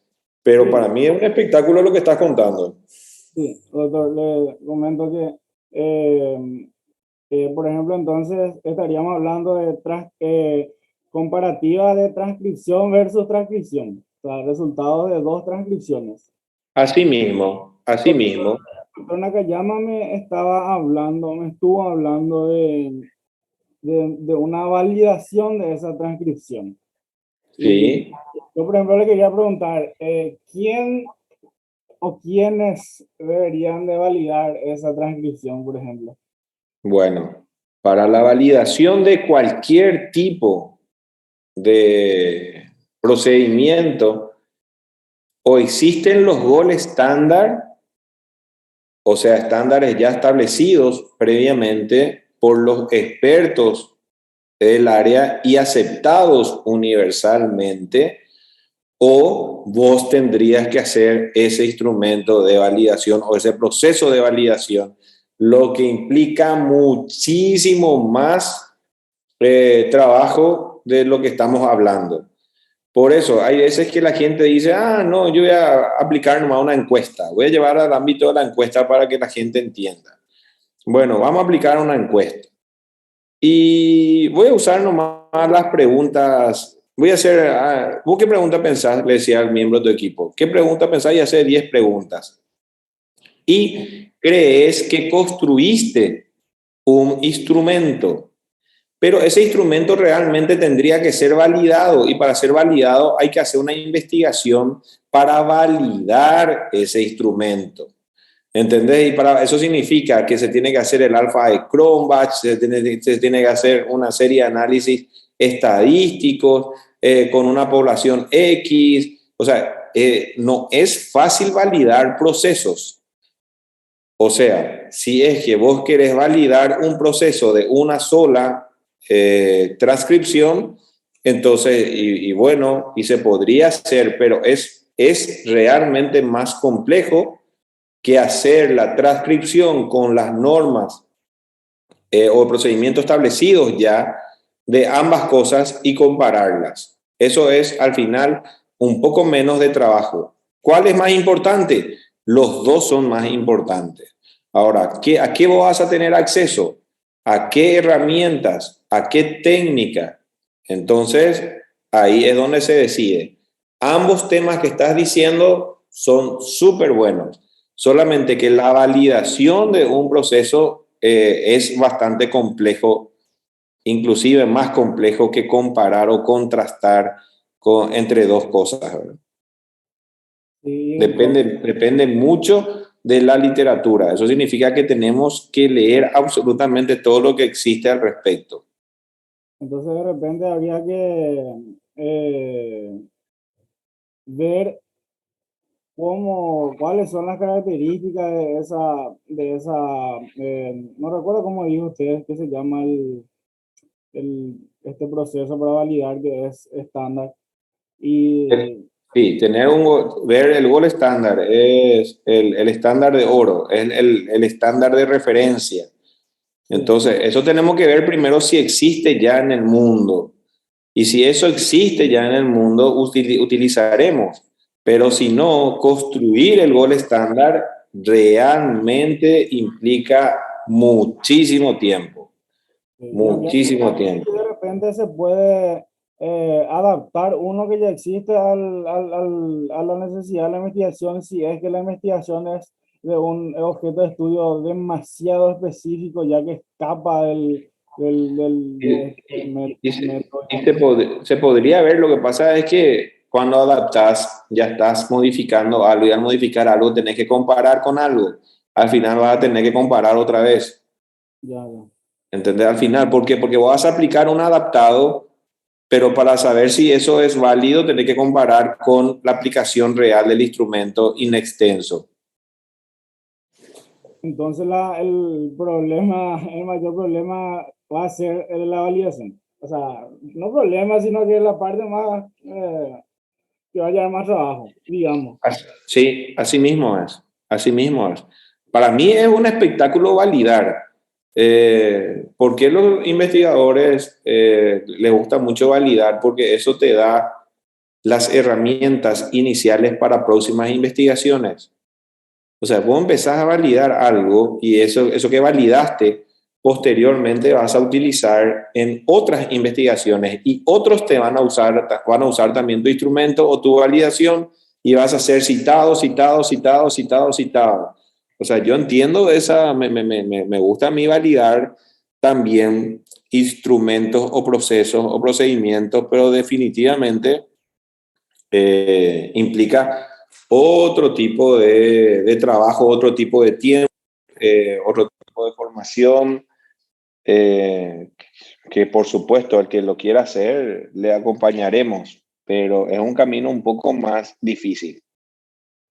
pero para sí, mí es un espectáculo lo que estás contando. sí. Doctor, le comento que Por ejemplo, entonces estaríamos hablando de comparativa de transcripción versus transcripción, o sea, resultados de dos transcripciones. Así mismo, así mismo. El doctor Nakayama me estuvo hablando de una validación de esa transcripción. Sí. Y yo, por ejemplo, le quería preguntar, ¿quién o quiénes deberían de validar esa transcripción, por ejemplo? Bueno, para la validación de cualquier tipo de procedimiento, o existen los gold estándar, o sea, estándares ya establecidos previamente por los expertos del área y aceptados universalmente, o vos tendrías que hacer ese instrumento de validación o ese proceso de validación, lo que implica muchísimo más trabajo de lo que estamos hablando. Por eso, hay veces que la gente dice, no, yo voy a aplicar nomás una encuesta, voy a llevar al ámbito de la encuesta para que la gente entienda. Bueno, vamos a aplicar una encuesta. Y voy a usar nomás las preguntas. Voy a hacer, ¿vos qué pregunta pensás? Le decía al miembro de tu equipo. ¿Qué pregunta pensás? Y hacer 10 preguntas. Y crees que construiste un instrumento, pero ese instrumento realmente tendría que ser validado, y para ser validado hay que hacer una investigación para validar ese instrumento. ¿Entendés? Y para eso significa que se tiene que hacer el alfa de Cronbach, se tiene que hacer una serie de análisis estadísticos con una población X. O sea, no es fácil validar procesos. O sea, si es que vos querés validar un proceso de una sola transcripción, entonces, y bueno, y se podría hacer, pero es realmente más complejo que hacer la transcripción con las normas o procedimientos establecidos ya de ambas cosas y compararlas. Eso es al final un poco menos de trabajo. ¿Cuál es más importante? Los dos son más importantes. Ahora, ¿a qué vas a tener acceso? ¿A qué herramientas? ¿A qué técnica? Entonces, ahí es donde se decide. Ambos temas que estás diciendo son súper buenos. Solamente que la validación de un proceso es bastante complejo, inclusive más complejo que comparar o contrastar entre dos cosas, ¿verdad? Sí, Depende mucho de la literatura. Eso significa que tenemos que leer absolutamente todo lo que existe al respecto. entonces de repente habría que ver cuáles son las características no recuerdo cómo dijo usted que se llama este proceso para validar que es estándar. Y Sí, ver el gold estándar es el estándar de oro, es el estándar de referencia. Entonces, eso tenemos que ver primero si existe ya en el mundo. Y si eso existe ya en el mundo, utilizaremos. Pero si no, construir el gold estándar realmente implica muchísimo tiempo. Muchísimo tiempo. de repente se puede adaptar uno que ya existe a la necesidad de la investigación, si es que la investigación es de un objeto de estudio demasiado específico, ya que escapa Se podría ver, lo que pasa es que cuando adaptas ya estás modificando algo, y al modificar algo tenés que comparar con algo. Al final vas a tener que comparar otra vez. Ya. ¿Entendés? Al final, ¿por qué? Porque vas a aplicar un adaptado, pero para saber si eso es válido tenés que comparar con la aplicación real del instrumento in extenso. Entonces el mayor problema va a ser la validación. O sea, no problema, sino que la parte más que va a llevar más trabajo, digamos. Sí, así mismo es. Así mismo es. Para mí es un espectáculo validar. ¿Por qué los investigadores les gusta mucho validar? Porque eso te da las herramientas iniciales para próximas investigaciones. O sea, vos empezás a validar algo y eso que validaste, posteriormente vas a utilizar en otras investigaciones y otros te van a usar también tu instrumento o tu validación y vas a ser citado, citado, citado, citado, citado. O sea, yo entiendo esa, me gusta a mí validar también instrumentos o procesos o procedimientos, pero definitivamente implica otro tipo de trabajo, otro tipo de tiempo, otro tipo de formación, eh, que por supuesto al que lo quiera hacer le acompañaremos, pero es un camino un poco más difícil.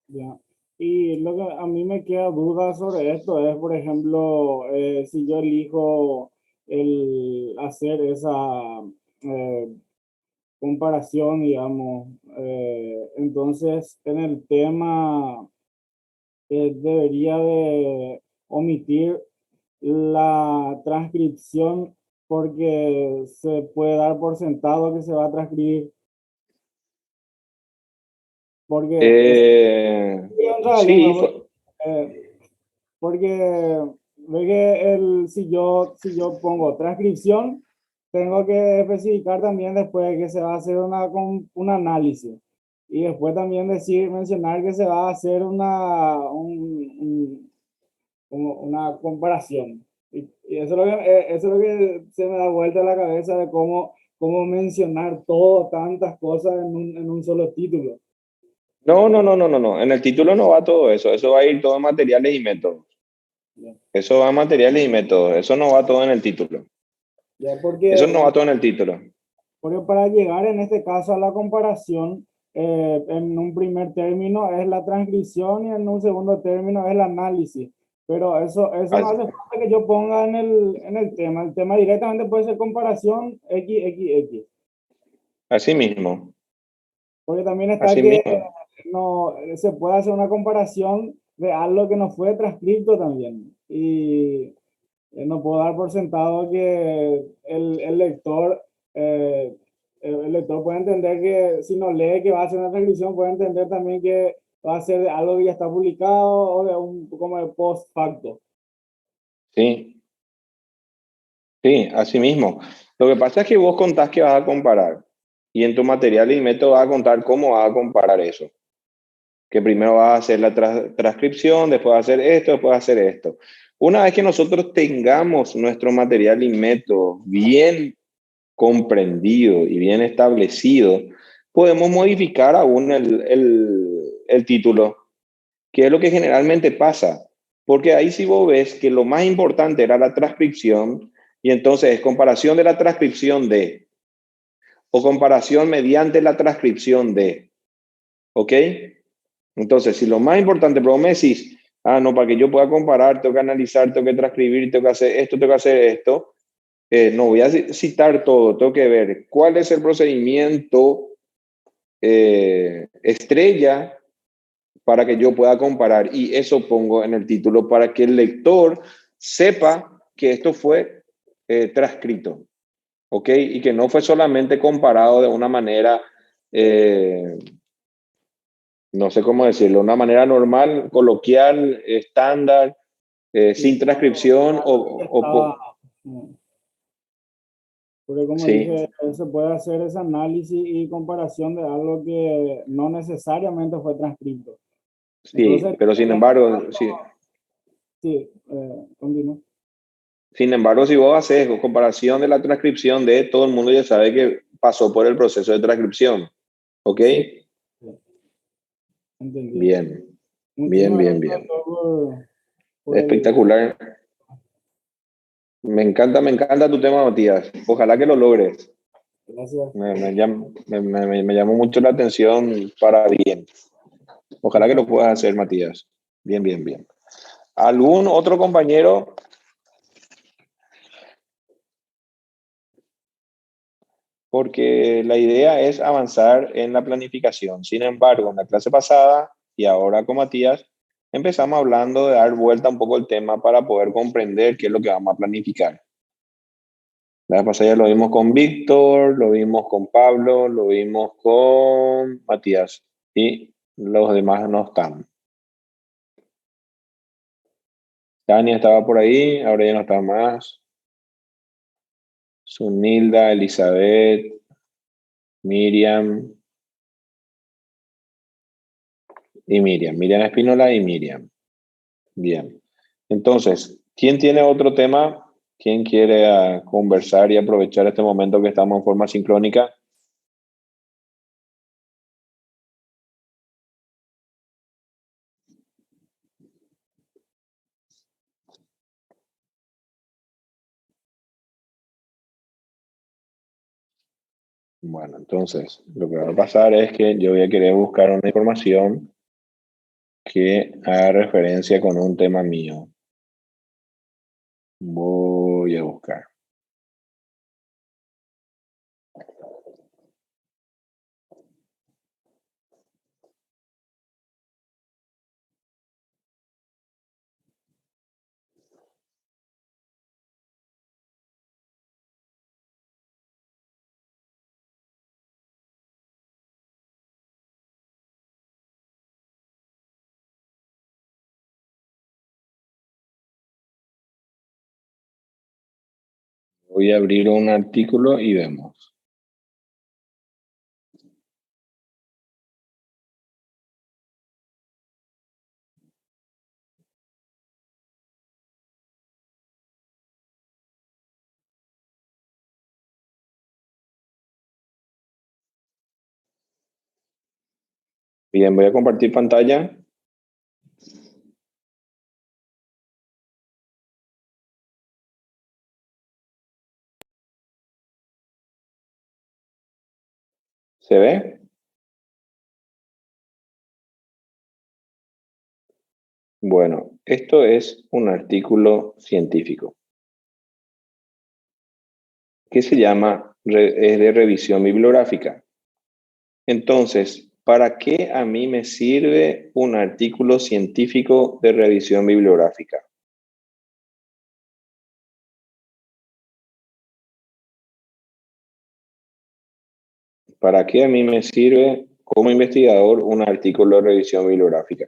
Ya. Y lo que a mí me queda duda sobre esto es, por ejemplo, si yo elijo el hacer esa eh, comparación, digamos, entonces en el tema debería de omitir la transcripción porque se puede dar por sentado que se va a transcribir, porque en realidad, Sí, eh, porque ve que si yo pongo transcripción, tengo que especificar también después que se va a hacer un análisis y después también mencionar que se va a hacer como una comparación. Y eso es lo que se me da vuelta a la cabeza de cómo mencionar todo, tantas cosas en un solo título. no. En el título no va todo eso. Eso va a ir todo en materiales y métodos. Ya, Eso va en materiales y métodos. Eso no va todo en el título. ya Eso porque no va todo en el título. Porque para llegar en este caso a la comparación, en un primer término es la transcripción y en un segundo término es el análisis. Pero eso no Así, hace falta que yo ponga en el tema. El tema directamente puede ser comparación XXX. así mismo. Porque también está Así que mismo. no se puede hacer una comparación de algo que no fue transcrito también. Y no puedo dar por sentado que el lector, eh, el lector puede entender que si no lee que va a hacer una transcripción, puede entender también que va a ser de algo que ya está publicado o de como de post facto. Sí, sí, así mismo. Lo que pasa es que vos contás que vas a comparar y en tu material y método vas a contar cómo vas a comparar eso. Que primero vas a hacer la transcripción, después vas a hacer esto, después vas a hacer esto. Una vez que nosotros tengamos nuestro material y método bien comprendido y bien establecido, podemos modificar aún el título, que es lo que generalmente pasa. Porque ahí si vos ves que lo más importante era la transcripción, y entonces es comparación de la transcripción de, o comparación mediante la transcripción de, ¿ok? Entonces, si lo más importante, pero vos me decís, no, para que yo pueda comparar, tengo que analizar, tengo que transcribir, tengo que hacer esto, tengo que hacer esto, no voy a citar todo, tengo que ver cuál es el procedimiento estrella para que yo pueda comparar y eso pongo en el título para que el lector sepa que esto fue transcrito, ¿ok? Y que no fue solamente comparado de una manera, no sé cómo decirlo, una manera normal, coloquial, estándar, Y sin transcripción estaba, porque como sí, dije, se puede hacer ese análisis y comparación de algo que no necesariamente fue transcrito. sí, Entonces, pero en sin este embargo, sí, caso, sí, continúo. sin embargo, si vos haces comparación de la transcripción de todo el mundo ya sabe que pasó por el proceso de transcripción, ¿ok? Sí, sí, entendido. Bien, bien, Muchísimas bien, gracias, bien. doctor, por el... Espectacular. Me encanta tu tema, Matías. Ojalá que lo logres. Gracias. Me llamó mucho la atención para bien. Ojalá que lo puedas hacer, Matías. Bien, bien, bien. ¿Algún otro compañero? Porque la idea es avanzar en la planificación. Sin embargo, en la clase pasada y ahora con Matías, empezamos hablando de dar vuelta un poco el tema para poder comprender qué es lo que vamos a planificar. La vez pasada ya lo vimos con Víctor, lo vimos con Pablo, lo vimos con Matías y los demás no están. Tania estaba por ahí, ahora ya no está más. Sunilda, Elizabeth, Miriam y Miriam. Miriam Espínola y Miriam. Bien. Entonces, ¿quién tiene otro tema? ¿Quién quiere conversar y aprovechar este momento que estamos en forma sincrónica? Bueno, entonces, lo que va a pasar es que yo voy a querer buscar una información que haga referencia con un tema mío. Voy a buscar. Voy a abrir un artículo y vemos. Bien, voy a compartir pantalla. ¿Se ve? Bueno, esto es un artículo científico que se llama, es de revisión bibliográfica. Entonces, ¿para qué a mí me sirve un artículo científico de revisión bibliográfica? ¿Para qué a mí me sirve como investigador un artículo de revisión bibliográfica?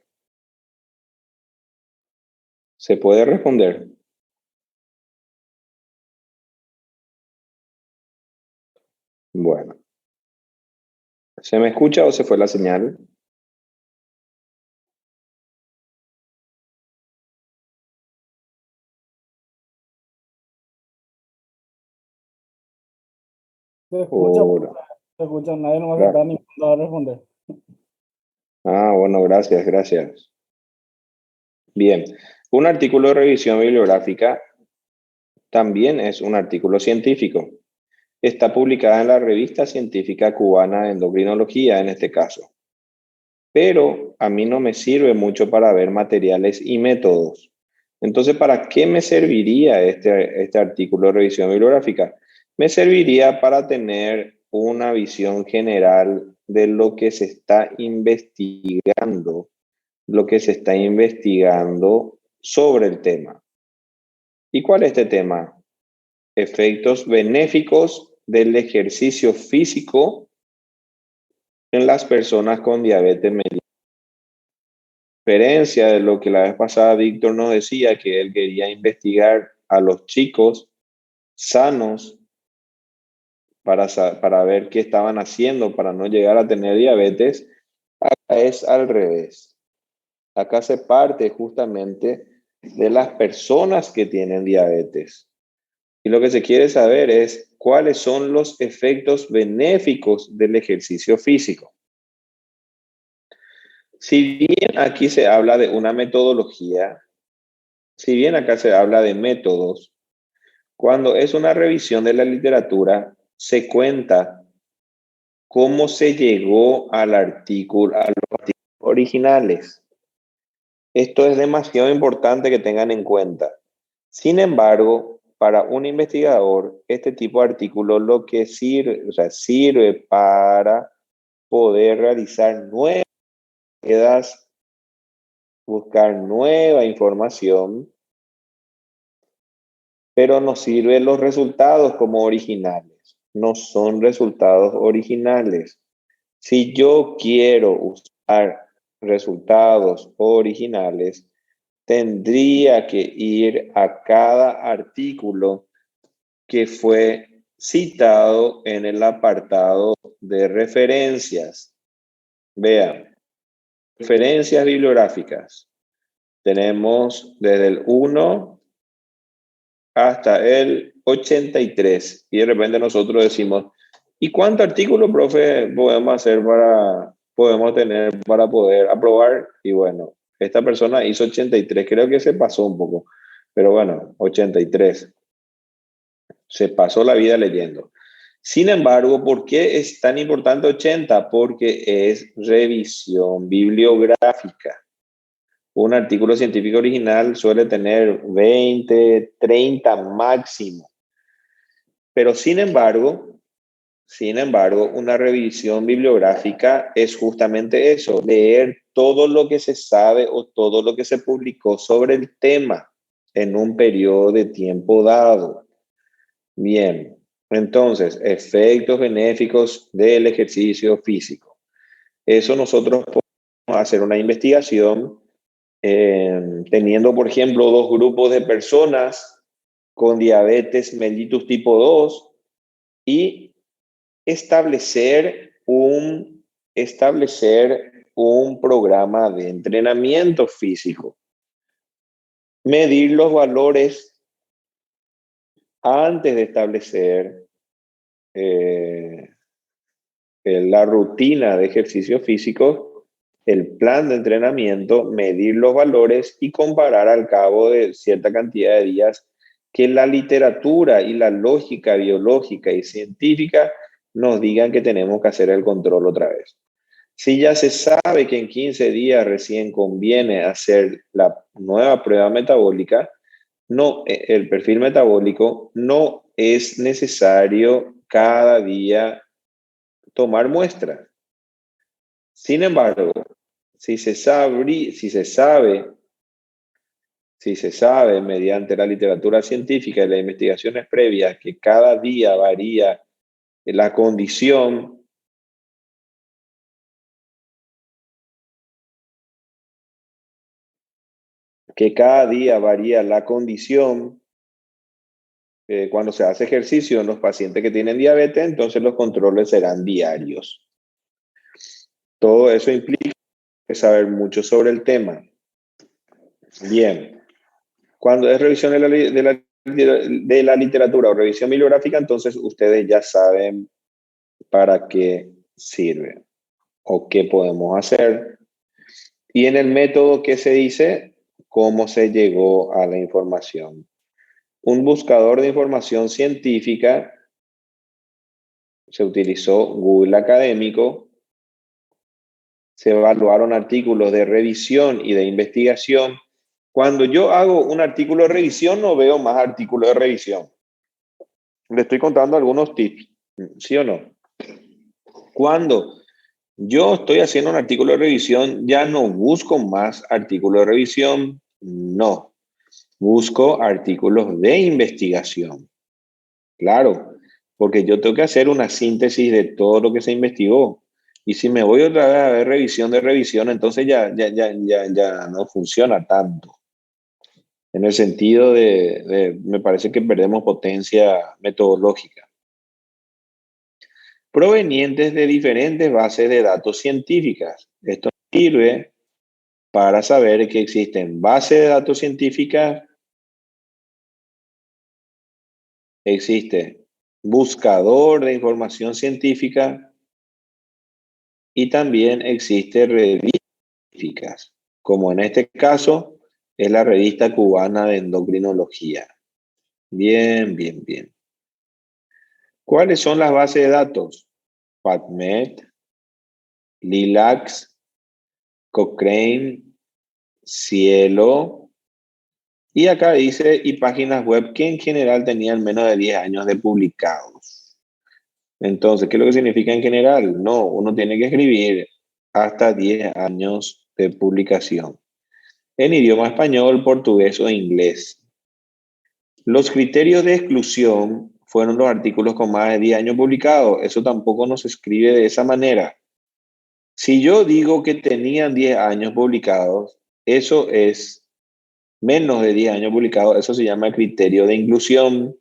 ¿Se puede responder? Bueno, ¿se me escucha o se fue la señal? Se escucha, Hola. se escucha, nadie nos va a Claro. estar animando a responder. Ah, bueno, gracias, gracias. Bien, un artículo de revisión bibliográfica también es un artículo científico. Está publicada en la Revista Científica Cubana de Endocrinología, en este caso. Pero a mí no me sirve mucho para ver materiales y métodos. Entonces, ¿para qué me serviría este artículo de revisión bibliográfica? Me serviría para tener una visión general de lo que se está investigando sobre el tema. ¿Y cuál es este tema? Efectos benéficos del ejercicio físico en las personas con diabetes mellitus. Diferencia de lo que la vez pasada Víctor nos decía, que él quería investigar a los chicos sanos para ver qué estaban haciendo para no llegar a tener diabetes. Acá es al revés. Acá se parte justamente de las personas que tienen diabetes. Y lo que se quiere saber es cuáles son los efectos benéficos del ejercicio físico. Si bien aquí se habla de una metodología, si bien acá se habla de métodos, cuando es una revisión de la literatura, se cuenta cómo se llegó al artículo, a los artículos originales. Esto es demasiado importante que tengan en cuenta. Sin embargo, para un investigador, este tipo de artículo lo que sirve, sirve para poder realizar nuevas búsquedas, buscar nueva información, pero no sirven los resultados como originales. No son resultados originales. Si yo quiero usar resultados originales, tendría que ir a cada artículo que fue citado en el apartado de referencias. Vean, referencias bibliográficas. Tenemos desde el 1 hasta el 83. Y de repente nosotros decimos, ¿y cuántos artículos, profe, podemos tener para poder aprobar? Y bueno, esta persona hizo 83. Creo que se pasó un poco. Pero bueno, 83. Se pasó la vida leyendo. Sin embargo, ¿por qué es tan importante 80? Porque es revisión bibliográfica. Un artículo científico original suele tener 20, 30 máximo. Pero sin embargo, una revisión bibliográfica es justamente eso, leer todo lo que se sabe o todo lo que se publicó sobre el tema en un periodo de tiempo dado. Bien, entonces, efectos benéficos del ejercicio físico. Eso nosotros podemos hacer una investigación teniendo, por ejemplo, 2 grupos de personas con diabetes mellitus tipo 2 y establecer un programa de entrenamiento físico. Medir los valores antes de establecer la rutina de ejercicio físico, el plan de entrenamiento, medir los valores y comparar al cabo de cierta cantidad de días que la literatura y la lógica biológica y científica nos digan que tenemos que hacer el control otra vez. Si ya se sabe que en 15 días recién conviene hacer la nueva prueba metabólica, no, el perfil metabólico, no es necesario cada día tomar muestras. Sin embargo, si se sabe mediante la literatura científica y las investigaciones previas que cada día varía la condición cuando se hace ejercicio en los pacientes que tienen diabetes, entonces los controles serán diarios. Todo eso implica saber mucho sobre el tema. Bien, cuando es revisión de la literatura o revisión bibliográfica, entonces ustedes ya saben para qué sirve o qué podemos hacer. Y en el método, ¿qué se dice? ¿Cómo se llegó a la información? Un buscador de información científica, se utilizó Google Académico, se evaluaron artículos de revisión y de investigación. Cuando yo hago un artículo de revisión, no veo más artículos de revisión. Le estoy contando algunos tips, ¿sí o no? Cuando yo estoy haciendo un artículo de revisión, ya no busco más artículos de revisión, no. Busco artículos de investigación. Claro, porque yo tengo que hacer una síntesis de todo lo que se investigó. Y si me voy otra vez a ver revisión de revisión, entonces ya no funciona tanto. En el sentido me parece que perdemos potencia metodológica. Provenientes de diferentes bases de datos científicas. Esto sirve para saber que existen bases de datos científicas, existe buscador de información científica y también existe revistas científicas, como en este caso es la Revista Cubana de Endocrinología. Bien, bien, bien. ¿Cuáles son las bases de datos? PubMed, Lilacs, Cochrane, Cielo, y acá dice, y páginas web que en general tenían menos de 10 años de publicados. Entonces, ¿qué es lo que significa en general? No, uno tiene que escribir hasta 10 años de publicación en idioma español, portugués o inglés. Los criterios de exclusión fueron los artículos con más de 10 años publicados. Eso tampoco nos escribe de esa manera. Si yo digo que tenían 10 años publicados, eso es menos de 10 años publicados, eso se llama criterio de inclusión.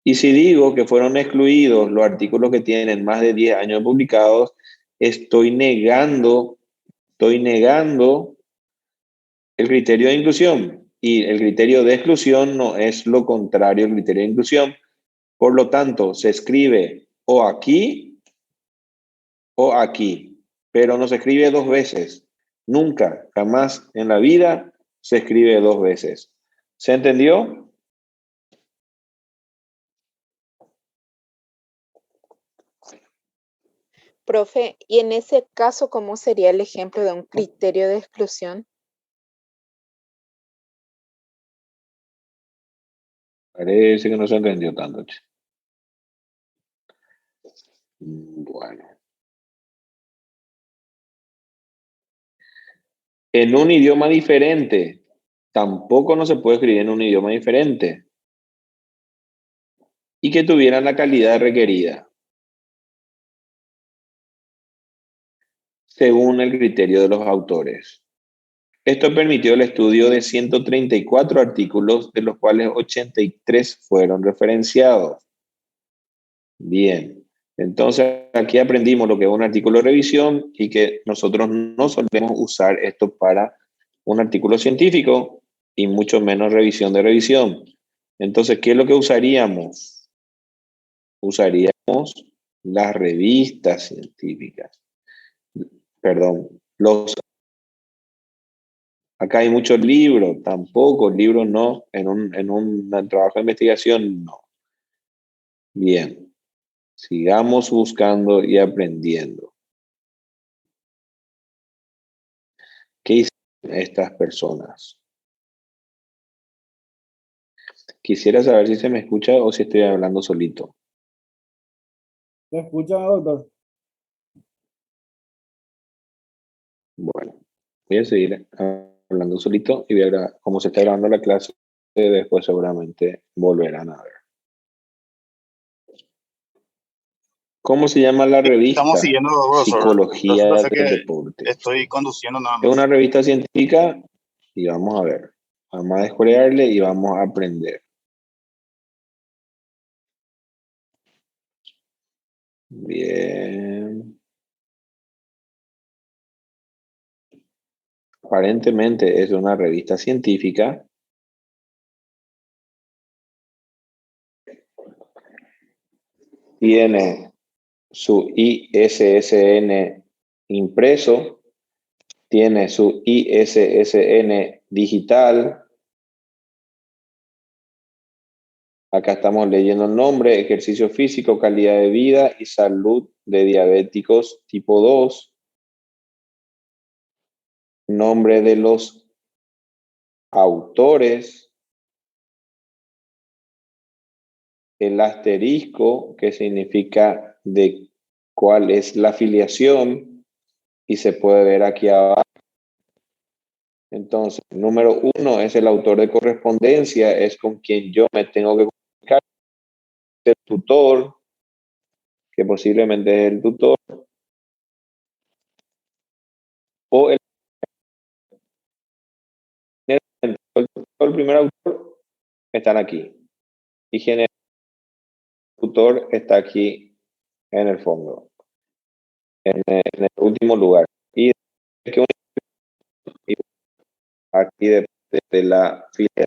Y si digo que fueron excluidos los artículos que tienen más de 10 años publicados, estoy negando el criterio de inclusión. Y el criterio de exclusión no es lo contrario al criterio de inclusión. Por lo tanto, se escribe o aquí o aquí, pero no se escribe dos veces. Nunca, jamás en la vida se escribe dos veces. ¿Se entendió? Profe, y en ese caso, ¿cómo sería el ejemplo de un criterio de exclusión? Parece que no se entendió tanto. Bueno. En un idioma diferente. Tampoco no se puede escribir en un idioma diferente. Y que tuvieran la calidad requerida, según el criterio de los autores. Esto permitió el estudio de 134 artículos, de los cuales 83 fueron referenciados. Bien, entonces aquí aprendimos lo que es un artículo de revisión y que nosotros no solemos usar esto para un artículo científico y mucho menos revisión de revisión. Entonces, ¿qué es lo que usaríamos? Usaríamos las revistas científicas. Perdón, acá hay muchos libros, tampoco, libros no, en un trabajo de investigación no. Bien, sigamos buscando y aprendiendo. ¿Qué hicieron estas personas? Quisiera saber si se me escucha o si estoy hablando solito. ¿Se escucha, doctor? Bueno, voy a seguir hablando solito y voy a, como se está grabando la clase, después seguramente volverán a ver. ¿Cómo se llama la Estamos revista? siguiendo, profesor. Lo que Psicología pasa es del que deporte. estoy conduciendo nada Es más. una revista científica y vamos a ver. Vamos a descubrirle y vamos a aprender. Bien. Aparentemente es una revista científica. Tiene su ISSN impreso. Tiene su ISSN digital. Acá estamos leyendo el nombre: ejercicio físico, calidad de vida y salud de diabéticos tipo 2. Nombre de los autores. El asterisco, que significa de cuál es la afiliación, y se puede ver aquí abajo. Entonces, número 1 es el autor de correspondencia, es con quien yo me tengo que comunicar. El tutor, que posiblemente es el tutor, o el primer autor, están aquí. Y general, el tutor está aquí en el fondo, en el último lugar. Y aquí de la filiación.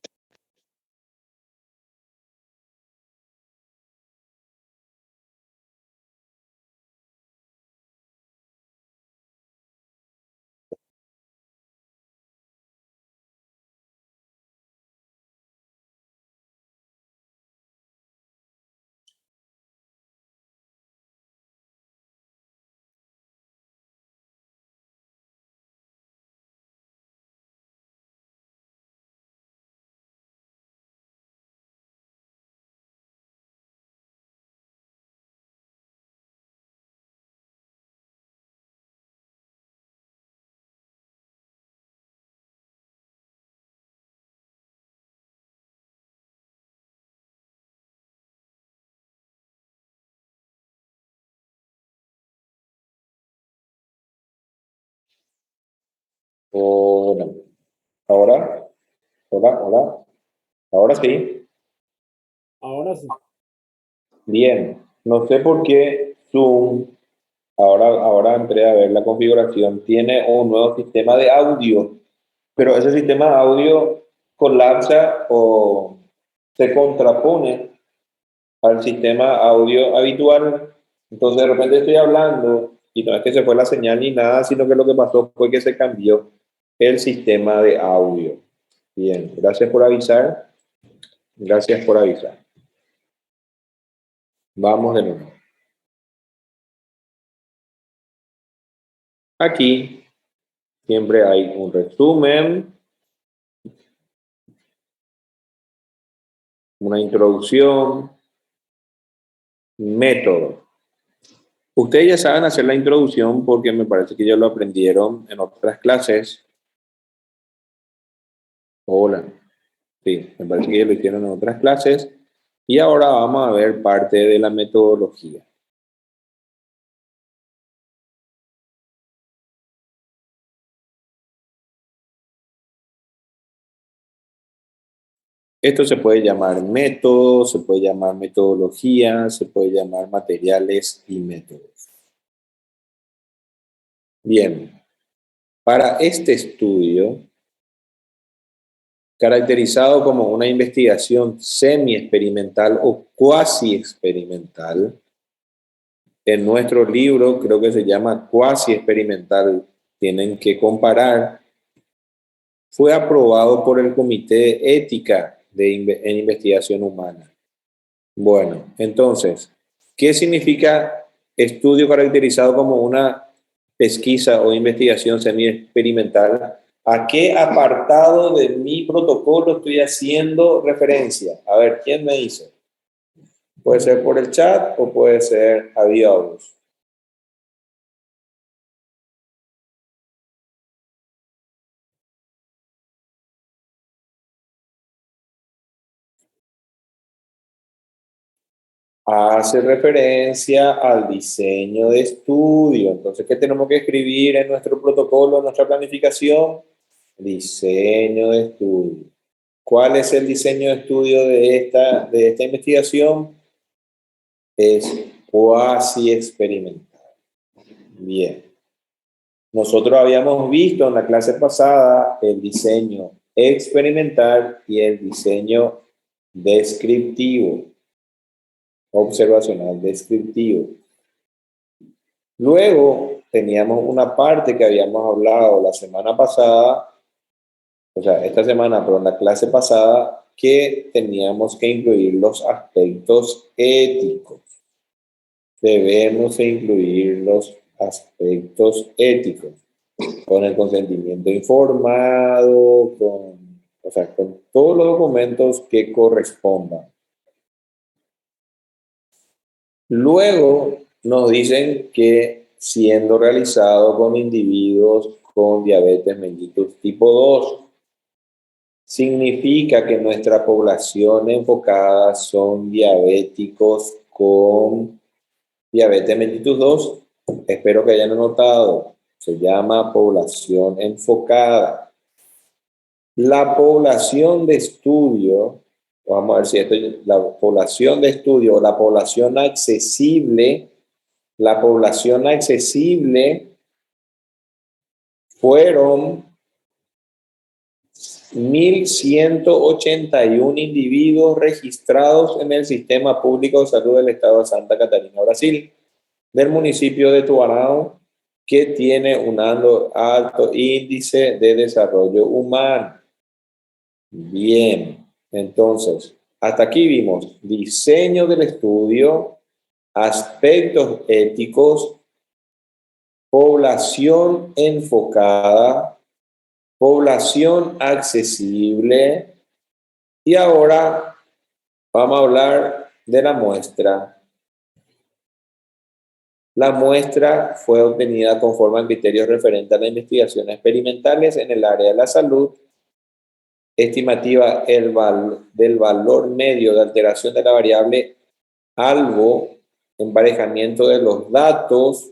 Hola. Ahora, hola, hola. Ahora sí. Ahora sí. Bien, no sé por qué Zoom, ahora entré a ver la configuración, tiene un nuevo sistema de audio, pero ese sistema de audio colapsa o se contrapone al sistema audio habitual. Entonces de repente estoy hablando y no es que se fue la señal ni nada, sino que lo que pasó fue que se cambió el sistema de audio. Bien, gracias por avisar. Gracias por avisar. Vamos de nuevo. Aquí siempre hay un resumen, una introducción, método. Ustedes ya saben hacer la introducción porque me parece que ya lo aprendieron en otras clases. Hola. Sí, me parece que ya lo hicieron en otras clases. Y ahora vamos a ver parte de la metodología. Esto se puede llamar método, se puede llamar metodología, se puede llamar materiales y métodos. Bien, para este estudio, caracterizado como una investigación semi-experimental o cuasi experimental, en nuestro libro creo que se llama cuasi experimental, tienen que comparar, fue aprobado por el Comité de Ética en Investigación Humana. Bueno, entonces, ¿qué significa estudio caracterizado como una pesquisa o investigación semi-experimental? ¿A qué apartado de mi protocolo estoy haciendo referencia? A ver, ¿quién me dice? Puede ser por el chat o puede ser a viva voz. Hace referencia al diseño de estudio. Entonces, ¿qué tenemos que escribir en nuestro protocolo, en nuestra planificación? Diseño de estudio. ¿Cuál es el diseño de estudio de esta investigación? Es cuasi experimental. Bien. Nosotros habíamos visto en la clase pasada el diseño experimental y el diseño descriptivo, observacional descriptivo. Luego teníamos una parte que habíamos hablado la semana pasada, o sea, esta semana, pero en la clase pasada, que teníamos que incluir los aspectos éticos. Debemos incluir los aspectos éticos con el consentimiento informado, con todos los documentos que correspondan. Luego nos dicen que siendo realizado con individuos con diabetes mellitus tipo 2, significa que nuestra población enfocada son diabéticos con diabetes mellitus 2. Espero que hayan notado. Se llama población enfocada. La población de estudio, vamos a ver si esto es la población de estudio, la población accesible fueron 1.181 individuos registrados en el Sistema Público de Salud del Estado de Santa Catarina, Brasil, del municipio de Tubarão, que tiene un alto índice de desarrollo humano. Bien, entonces, hasta aquí vimos diseño del estudio, aspectos éticos, población enfocada, población accesible, y ahora vamos a hablar de la muestra. La muestra fue obtenida conforme a criterios referentes a las investigaciones experimentales en el área de la salud, estimativa del valor medio de alteración de la variable algo, emparejamiento de los datos,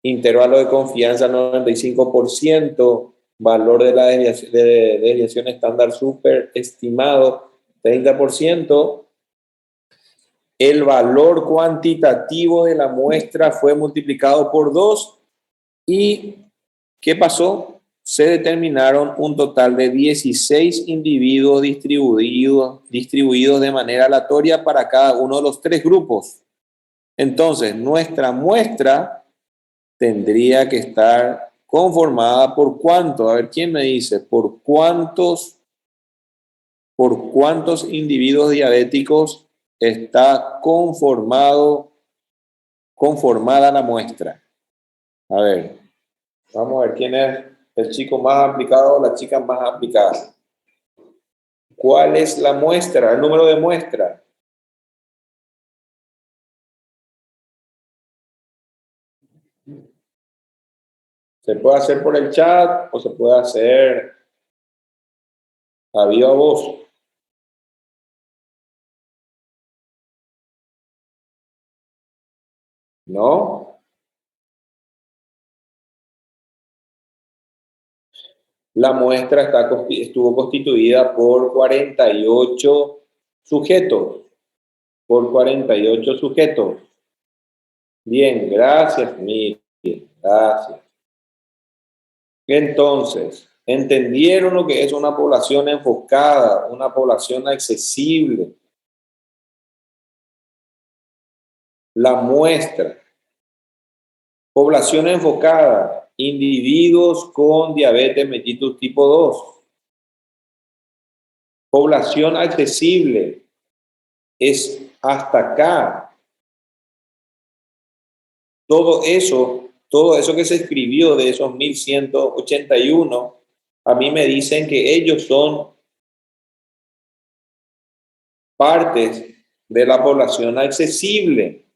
intervalo de confianza 95%, valor de la desviación estándar superestimado 30%, el valor cuantitativo de la muestra fue multiplicado por 2 y ¿qué pasó? Se determinaron un total de 16 individuos distribuidos de manera aleatoria para cada uno de los 3 grupos. Entonces, nuestra muestra tendría que estar conformada por ¿cuánto? A ver, ¿quién me dice? ¿Por cuántos individuos diabéticos está conformada la muestra? A ver, vamos a ver quién es el chico más aplicado o la chica más aplicada. ¿Cuál es la muestra? El número de muestra. Se puede hacer por el chat o se puede hacer a viva voz. ¿No? La muestra estuvo constituida por 48 sujetos. Por 48 sujetos. Bien, gracias, Miguel. Gracias. Entonces, ¿entendieron lo que es una población enfocada, una población accesible? La muestra. Población enfocada, individuos con diabetes mellitus tipo 2. Población accesible es hasta acá. Todo eso que se escribió de esos 1181, a mí me dicen que ellos son partes de la población accesible.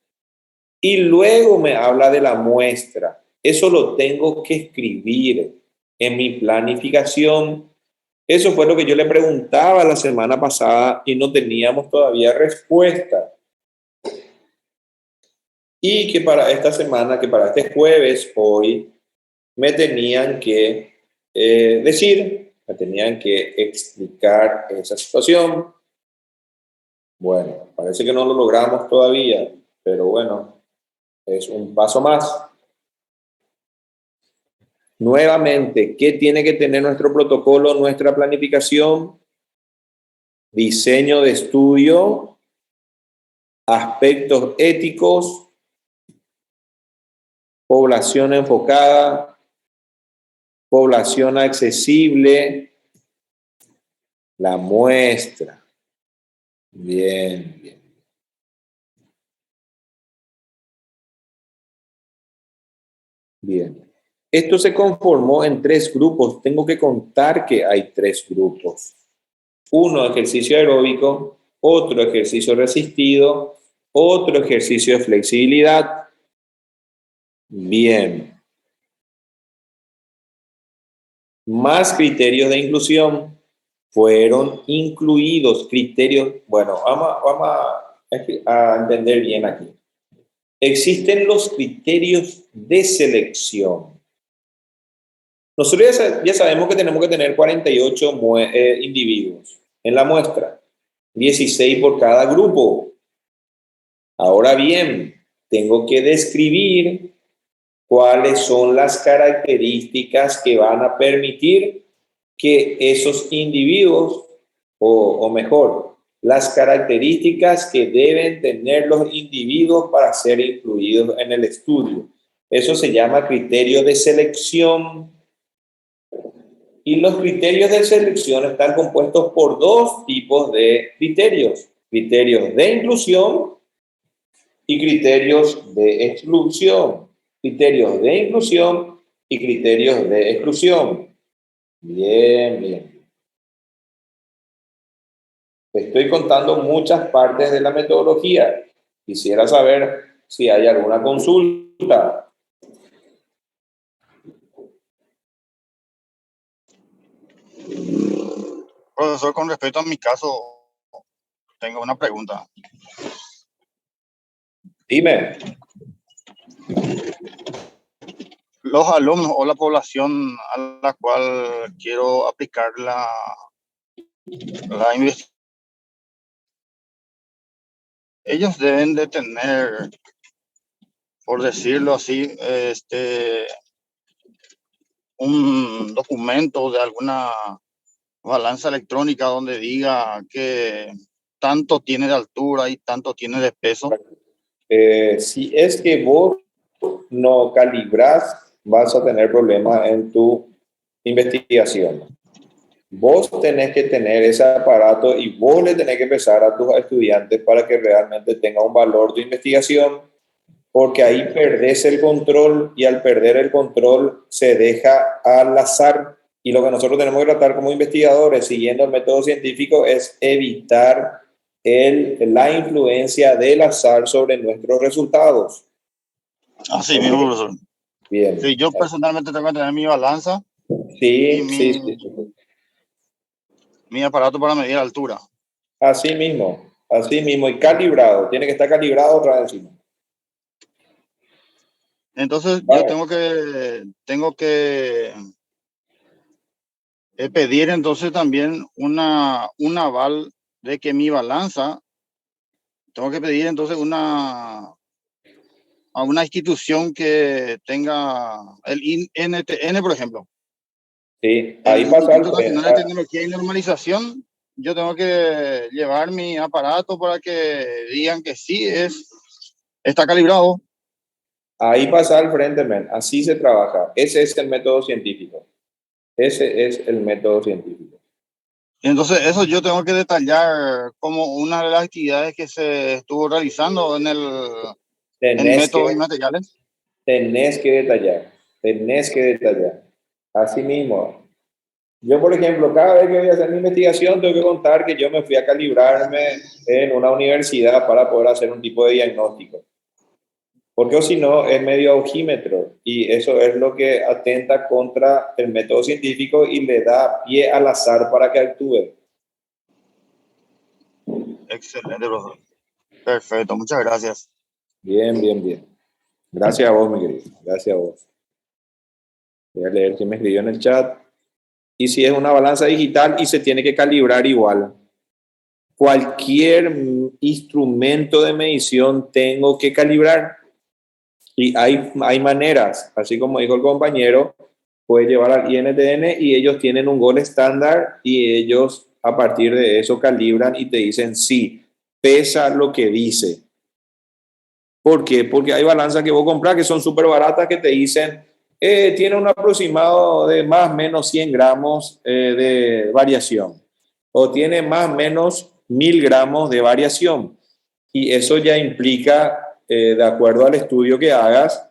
Y luego me habla de la muestra. Eso lo tengo que escribir en mi planificación. Eso fue lo que yo le preguntaba la semana pasada y no teníamos todavía respuesta. Y que para esta semana, que para este jueves, hoy, me tenían que me tenían que explicar esa situación. Bueno, parece que no lo logramos todavía, pero bueno, es un paso más. Nuevamente, ¿qué tiene que tener nuestro protocolo, nuestra planificación? Diseño de estudio, aspectos éticos, población enfocada, población accesible, la muestra. Bien, bien. Bien. Esto se conformó en 3 grupos. Tengo que contar que hay 3 grupos. Uno, ejercicio aeróbico, otro ejercicio resistido, otro ejercicio de flexibilidad. Bien. Más criterios de inclusión fueron incluidos criterios. Bueno, vamos a entender bien aquí. Existen los criterios de selección. Nosotros ya sabemos que tenemos que tener 48 individuos en la muestra, 16 por cada grupo. Ahora bien, tengo que describir cuáles son las características que van a permitir que esos individuos, o mejor, las características que deben tener los individuos para ser incluidos en el estudio. Eso se llama criterio de selección. Y los criterios de selección están compuestos por 2 tipos de criterios. Criterios de inclusión y criterios de exclusión. Criterios de inclusión y criterios de exclusión. Bien, bien. Estoy contando muchas partes de la metodología. Quisiera saber si hay alguna consulta. Profesor, con respecto a mi caso, tengo una pregunta. Dime. Los alumnos o la población a la cual quiero aplicar la investigación ellos deben de tener, por decirlo así, un documento de alguna balanza electrónica donde diga que tanto tiene de altura y tanto tiene de peso. Si es que vos no calibras, vas a tener problemas en tu investigación. Vos tenés que tener ese aparato y vos le tenés que empezar a tus estudiantes para que realmente tenga un valor tu investigación, porque ahí perdés el control y al perder el control se deja al azar. Y lo que nosotros tenemos que tratar como investigadores, siguiendo el método científico, es evitar la influencia del azar sobre nuestros resultados. Así mismo, profesor. Bien. Sí, yo personalmente tengo que tener mi balanza Sí, y sí. mi aparato para medir altura. Así mismo, y calibrado, tiene que estar calibrado otra vez encima. Entonces Vale. yo tengo que pedir entonces también un aval de que mi balanza, tengo que pedir entonces a una institución que tenga el INTN, por ejemplo. Sí, El ahí pasa Instituto Nacional de Tecnología y Normalización. Yo tengo que llevar mi aparato para que digan que sí está calibrado. ahí pasa al frente, men. Así se trabaja. Ese es el método científico. Ese es el método científico. Entonces, eso yo tengo que detallar como una de las actividades que se estuvo realizando en métodos y materiales. Tenés que detallar. Así mismo. Yo, por ejemplo, cada vez que voy a hacer mi investigación, tengo que contar que yo me fui a calibrarme en una universidad para poder hacer un tipo de diagnóstico. Porque o si no, es medio ojímetro y eso es lo que atenta contra el método científico y le da pie al azar para que actúe. Excelente, profesor. Perfecto, muchas gracias. Bien. Gracias a vos, mi querido. Gracias a vos. Voy a leer quién me escribió en el chat. Y si es una balanza digital y se tiene que calibrar igual. Cualquier instrumento de medición tengo que calibrar. Y hay maneras, así como dijo el compañero, puedes llevar al INTN y ellos tienen un gol estándar y ellos a partir de eso calibran y te dicen sí, pesa lo que dice. ¿Por qué? Porque hay balanzas que vos compras que son súper baratas que te dicen tiene un aproximado de más o menos 100 gramos de variación o tiene más o menos 1000 gramos de variación. Y eso ya implica, de acuerdo al estudio que hagas,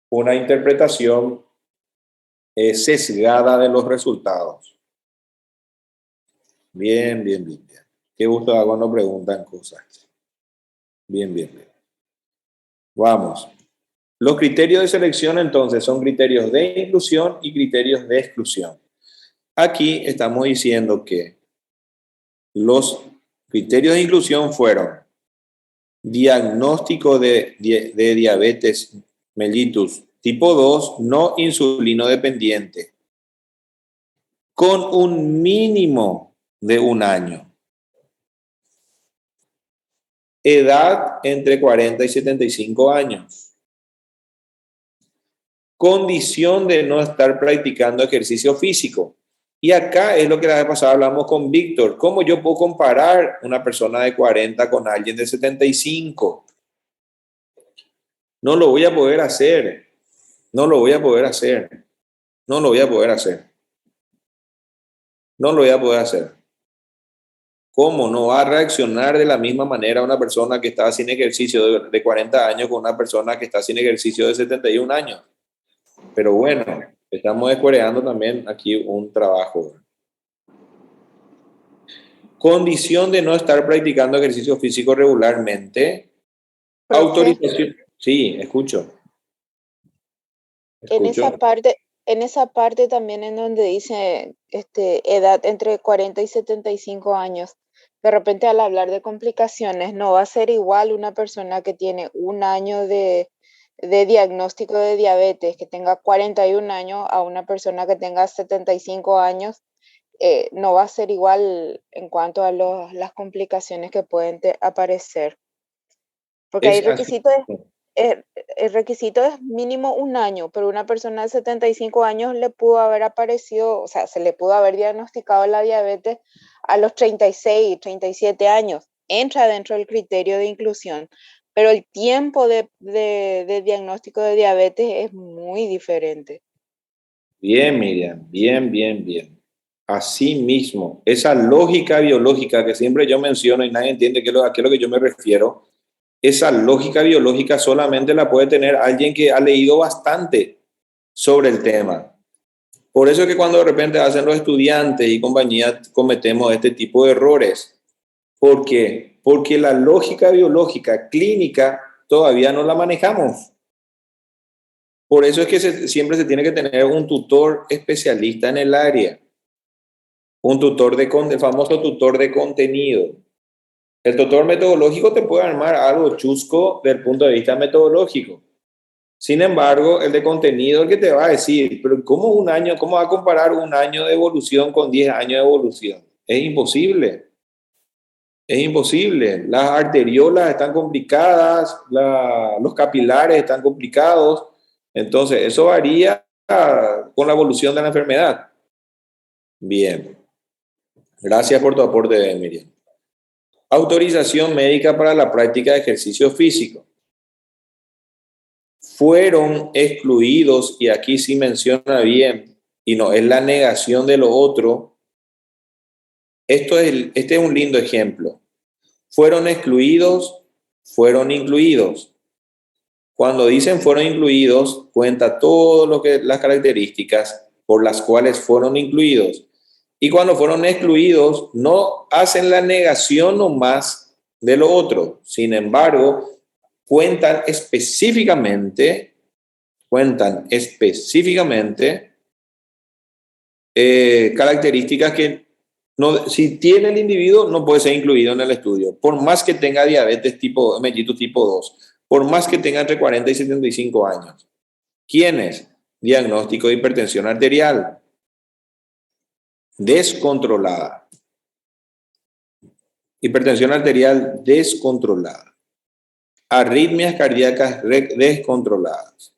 una interpretación sesgada de los resultados. Bien. Qué gusto da cuando preguntan cosas. Bien. Vamos. Los criterios de selección entonces son criterios de inclusión y criterios de exclusión. Aquí estamos diciendo que los criterios de inclusión fueron diagnóstico de diabetes mellitus tipo 2 no insulino dependiente con un mínimo de 1 año. Edad entre 40 y 75 años. Condición de no estar practicando ejercicio físico. Y acá es lo que la vez pasada hablamos con Víctor. ¿Cómo yo puedo comparar una persona de 40 con alguien de 75? No lo voy a poder hacer. No lo voy a poder hacer. ¿Cómo no va a reaccionar de la misma manera una persona que está sin ejercicio de 40 años con una persona que está sin ejercicio de 71 años? Pero bueno, estamos escureando también aquí un trabajo. Condición de no estar practicando ejercicio físico regularmente. Profe, Autorización. Sí, escucho. en esa parte también en donde dice edad entre 40 y 75 años, de repente al hablar de complicaciones, no va a ser igual una persona que tiene 1 año de diagnóstico de diabetes, que tenga 41 años, a una persona que tenga 75 años. No va a ser igual en cuanto a las complicaciones que pueden aparecer. Porque hay Es así. el requisito es mínimo 1 año, pero una persona de 75 años le pudo haber aparecido, o sea, se le pudo haber diagnosticado la diabetes a los 36, 37 años. Entra dentro del criterio de inclusión, pero el tiempo de diagnóstico de diabetes es muy diferente. Bien, Miriam, bien, bien, bien. Así mismo, esa lógica biológica que siempre yo menciono y nadie entiende a qué es lo que yo me refiero, esa lógica biológica solamente la puede tener alguien que ha leído bastante sobre el tema. Por eso es que cuando de repente hacen los estudiantes y compañía cometemos este tipo de errores. ¿Por qué? Porque la lógica biológica clínica todavía no la manejamos. Por eso es que siempre se tiene que tener un tutor especialista en el área, un tutor el famoso tutor de contenido. El tutor metodológico te puede armar algo chusco desde el punto de vista metodológico. Sin embargo, el de contenido es el que te va a decir, pero ¿cómo va a comparar 1 año de evolución con 10 años de evolución? Es imposible. Es imposible. Las arteriolas están complicadas, los capilares están complicados. Entonces, eso varía con la evolución de la enfermedad. Bien. Gracias por tu aporte, Miriam. Autorización médica para la práctica de ejercicio físico. Fueron excluidos, y aquí sí menciona bien, y no es la negación de lo otro. Este es un lindo ejemplo. Fueron excluidos, fueron incluidos. Cuando dicen fueron incluidos, cuenta todo lo que las características por las cuales fueron incluidos. Y cuando fueron excluidos, no hacen la negación nomás de lo otro. Sin embargo, cuentan específicamente características que no, si tiene el individuo no puede ser incluido en el estudio, por más que tenga diabetes mellitus tipo 2, por más que tenga entre 40 y 75 años. ¿Quiénes? Diagnóstico de hipertensión arterial descontrolada. Hipertensión arterial descontrolada. Arritmias cardíacas descontroladas.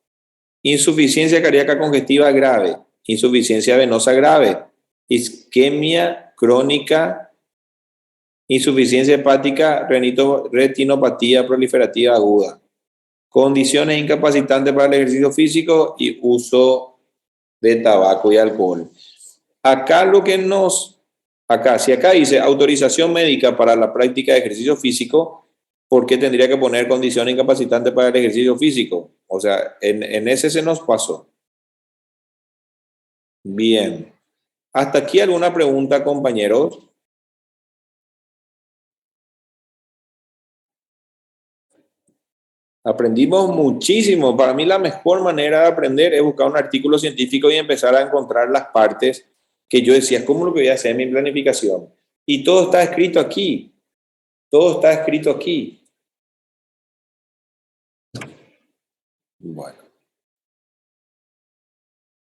Insuficiencia cardíaca congestiva grave. Insuficiencia venosa grave. Isquemia crónica. Insuficiencia hepática, retinopatía proliferativa aguda. Condiciones incapacitantes para el ejercicio físico y uso de tabaco y alcohol. Si acá dice autorización médica para la práctica de ejercicio físico, ¿por qué tendría que poner condiciones incapacitantes para el ejercicio físico? O sea, en ese se nos pasó. Bien. ¿Hasta aquí alguna pregunta, compañeros? Aprendimos muchísimo. Para mí la mejor manera de aprender es buscar un artículo científico y empezar a encontrar las partes que yo decía, ¿cómo lo que voy a hacer en mi planificación? Y todo está escrito aquí. Todo está escrito aquí. Bueno.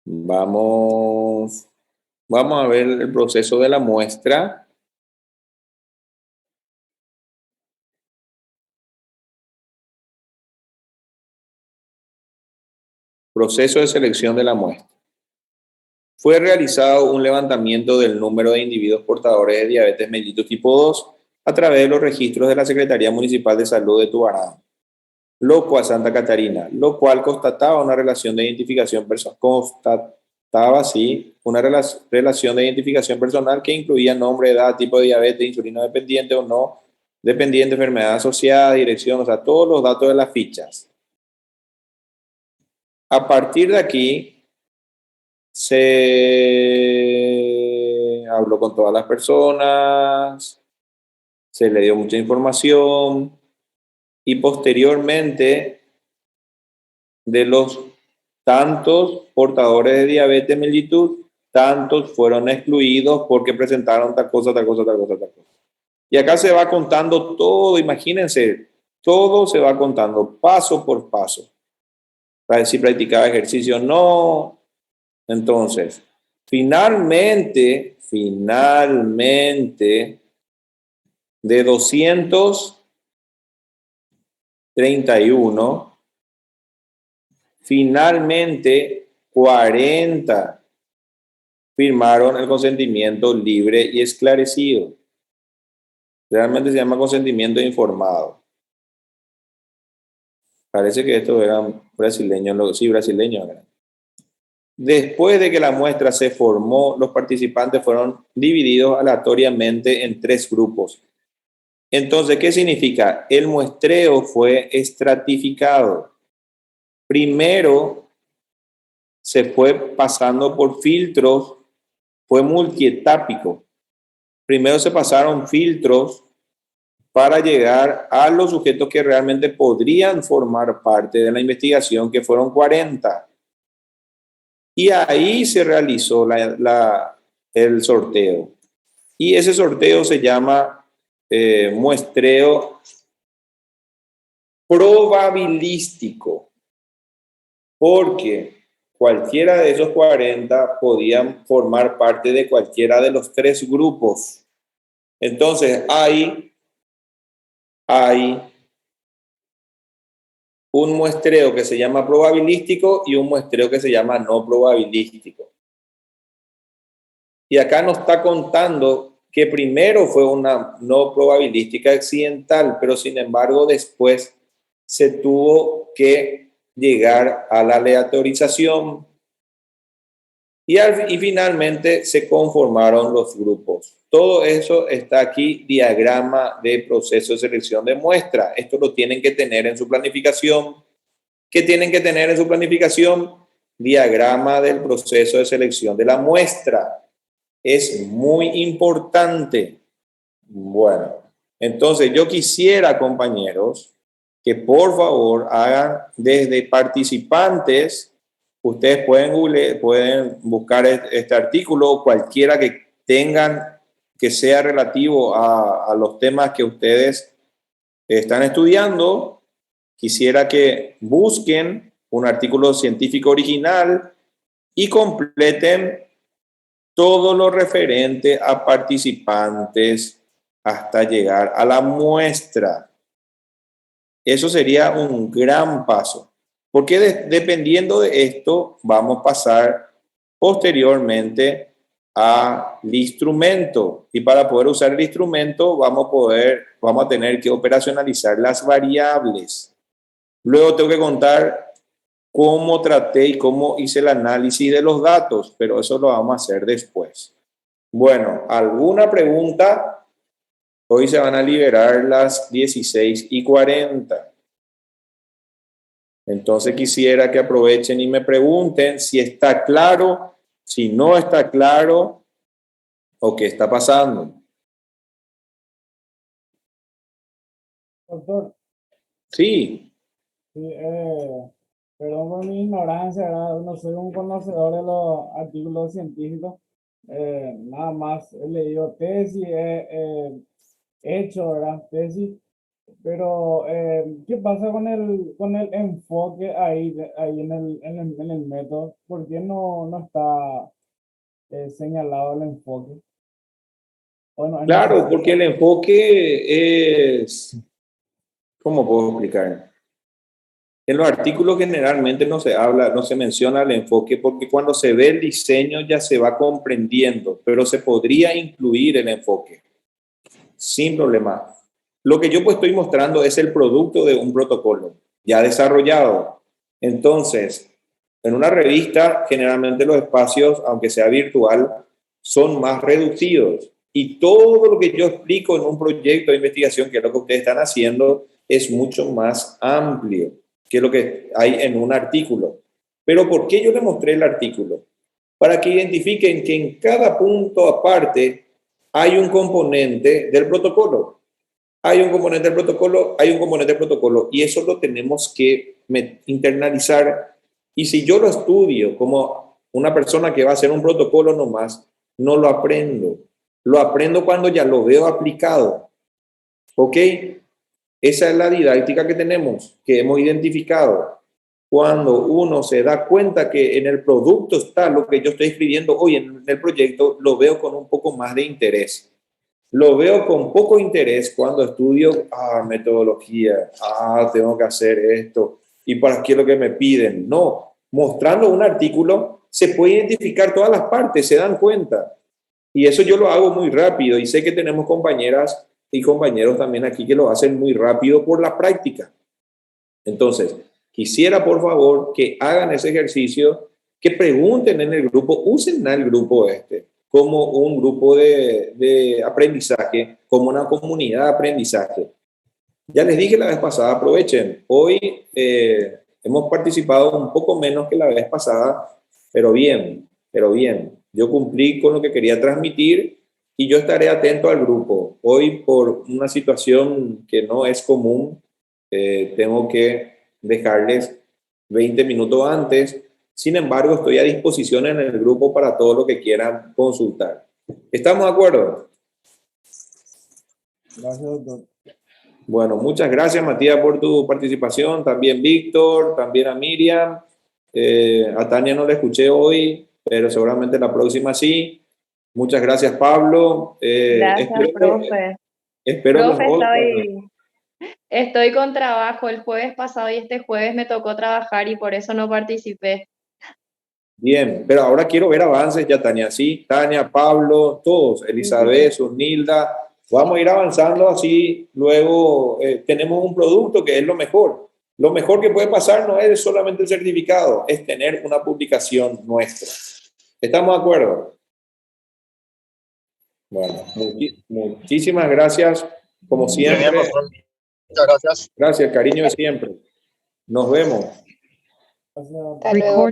Vamos a ver el proceso de la muestra. Proceso de selección de la muestra. Fue realizado un levantamiento del número de individuos portadores de diabetes mellitus tipo 2 a través de los registros de la Secretaría Municipal de Salud de Tubarão, Santa Catarina, lo cual constataba una relación de identificación personal, relación de identificación personal que incluía nombre, edad, tipo de diabetes, insulino dependiente o no dependiente, enfermedad asociada, dirección, o sea, todos los datos de las fichas. A partir de aquí, se habló con todas las personas, se le dio mucha información y posteriormente de los tantos portadores de diabetes mellitus, tantos fueron excluidos porque presentaron tal cosa. Y acá se va contando todo, imagínense, todo se va contando paso por paso. Para si practicaba ejercicio o no. Entonces, finalmente, de 200 31, finalmente 40 firmaron el consentimiento libre y esclarecido. Realmente se llama consentimiento informado. Parece que estos eran brasileños, sí, brasileños eran. Después de que la muestra se formó, los participantes fueron divididos aleatoriamente en 3 grupos. Entonces, ¿qué significa? El muestreo fue estratificado. Primero se fue pasando por filtros, fue multietápico. Primero se pasaron filtros para llegar a los sujetos que realmente podrían formar parte de la investigación, que fueron 40. Y ahí se realizó el sorteo. Y ese sorteo se llama muestreo probabilístico, porque cualquiera de esos 40 podían formar parte de cualquiera de los 3 grupos. Entonces hay un muestreo que se llama probabilístico y un muestreo que se llama no probabilístico. Y acá nos está contando que primero fue una no probabilística accidental, pero sin embargo después se tuvo que llegar a la aleatorización y finalmente se conformaron los grupos. Todo eso está aquí, diagrama de proceso de selección de muestra. Esto lo tienen que tener en su planificación. ¿Qué tienen que tener en su planificación? Diagrama del proceso de selección de la muestra. Es muy importante. Bueno, entonces yo quisiera, compañeros, que por favor hagan desde participantes. Ustedes pueden buscar este artículo, cualquiera que tengan que sea relativo a los temas que ustedes están estudiando. Quisiera que busquen un artículo científico original y completen todo lo referente a participantes hasta llegar a la muestra. Eso sería un gran paso, porque dependiendo de esto vamos a pasar posteriormente al instrumento, y para poder usar el instrumento vamos a tener que operacionalizar las variables. Luego tengo que contar cómo traté y cómo hice el análisis de los datos, pero eso lo vamos a hacer después. Bueno, ¿alguna pregunta? Hoy se van a liberar las 16:40. Entonces quisiera que aprovechen y me pregunten si está claro, si no está claro o qué está pasando. Doctor, Sí, sí, perdón por mi ignorancia, ¿verdad? No soy un conocedor de los artículos científicos. Nada más he leído tesis, he hecho, ¿verdad? Tesis. Pero, ¿qué pasa con el enfoque ahí en el método? ¿Por qué no está señalado el enfoque? Bueno, en ese, claro, porque el enfoque es, ¿cómo puedo explicar? En los artículos generalmente no se habla, no se menciona el enfoque, porque cuando se ve el diseño ya se va comprendiendo, pero se podría incluir el enfoque sin problema. Lo que yo pues estoy mostrando es el producto de un protocolo ya desarrollado. Entonces, en una revista, generalmente los espacios, aunque sea virtual, son más reducidos. Y todo lo que yo explico en un proyecto de investigación, que es lo que ustedes están haciendo, es mucho más amplio que lo que hay en un artículo. Pero ¿por qué yo le mostré el artículo? Para que identifiquen que en cada punto aparte hay un componente del protocolo. Hay un componente del protocolo, hay un componente del protocolo, y eso lo tenemos que internalizar. Y si yo lo estudio como una persona que va a hacer un protocolo nomás, no lo aprendo. Lo aprendo cuando ya lo veo aplicado. ¿Ok? Esa es la didáctica que tenemos, que hemos identificado. Cuando uno se da cuenta que en el producto está lo que yo estoy escribiendo hoy en el proyecto, lo veo con un poco más de interés. lo veo con poco interés cuando estudio, metodología, tengo que hacer esto, y para qué es lo que me piden. No, mostrando un artículo se puede identificar todas las partes, se dan cuenta. Y eso yo lo hago muy rápido, y sé que tenemos compañeras y compañeros también aquí que lo hacen muy rápido por la práctica. Entonces, quisiera por favor que hagan ese ejercicio, que pregunten en el grupo, usen el grupo como un grupo de aprendizaje, como una comunidad de aprendizaje. Ya les dije la vez pasada, aprovechen. Hoy hemos participado un poco menos que la vez pasada, pero bien, pero bien. Yo cumplí con lo que quería transmitir y yo estaré atento al grupo. Hoy, por una situación que no es común, tengo que dejarles 20 minutos antes. Sin embargo, estoy a disposición en el grupo para todo lo que quieran consultar. ¿Estamos de acuerdo? Gracias, doctor. Bueno, muchas gracias, Matías, por tu participación. También Víctor, también a Miriam. A Tania no la escuché hoy, pero seguramente la próxima sí. Muchas gracias, Pablo. Gracias, profe. Espero Profe, estoy con trabajo el jueves pasado y este jueves me tocó trabajar y por eso no participé. Bien, pero ahora quiero ver avances ya, Tania. Sí, Tania, Pablo, todos, Elizabeth, Sunilda. Vamos a ir avanzando así. Luego tenemos un producto que es lo mejor. Lo mejor que puede pasar no es solamente el certificado, es tener una publicación nuestra. ¿Estamos de acuerdo? Bueno, muchísimas gracias, como siempre. Muchas gracias. Gracias, cariño de siempre. Nos vemos. Gracias. Hasta luego.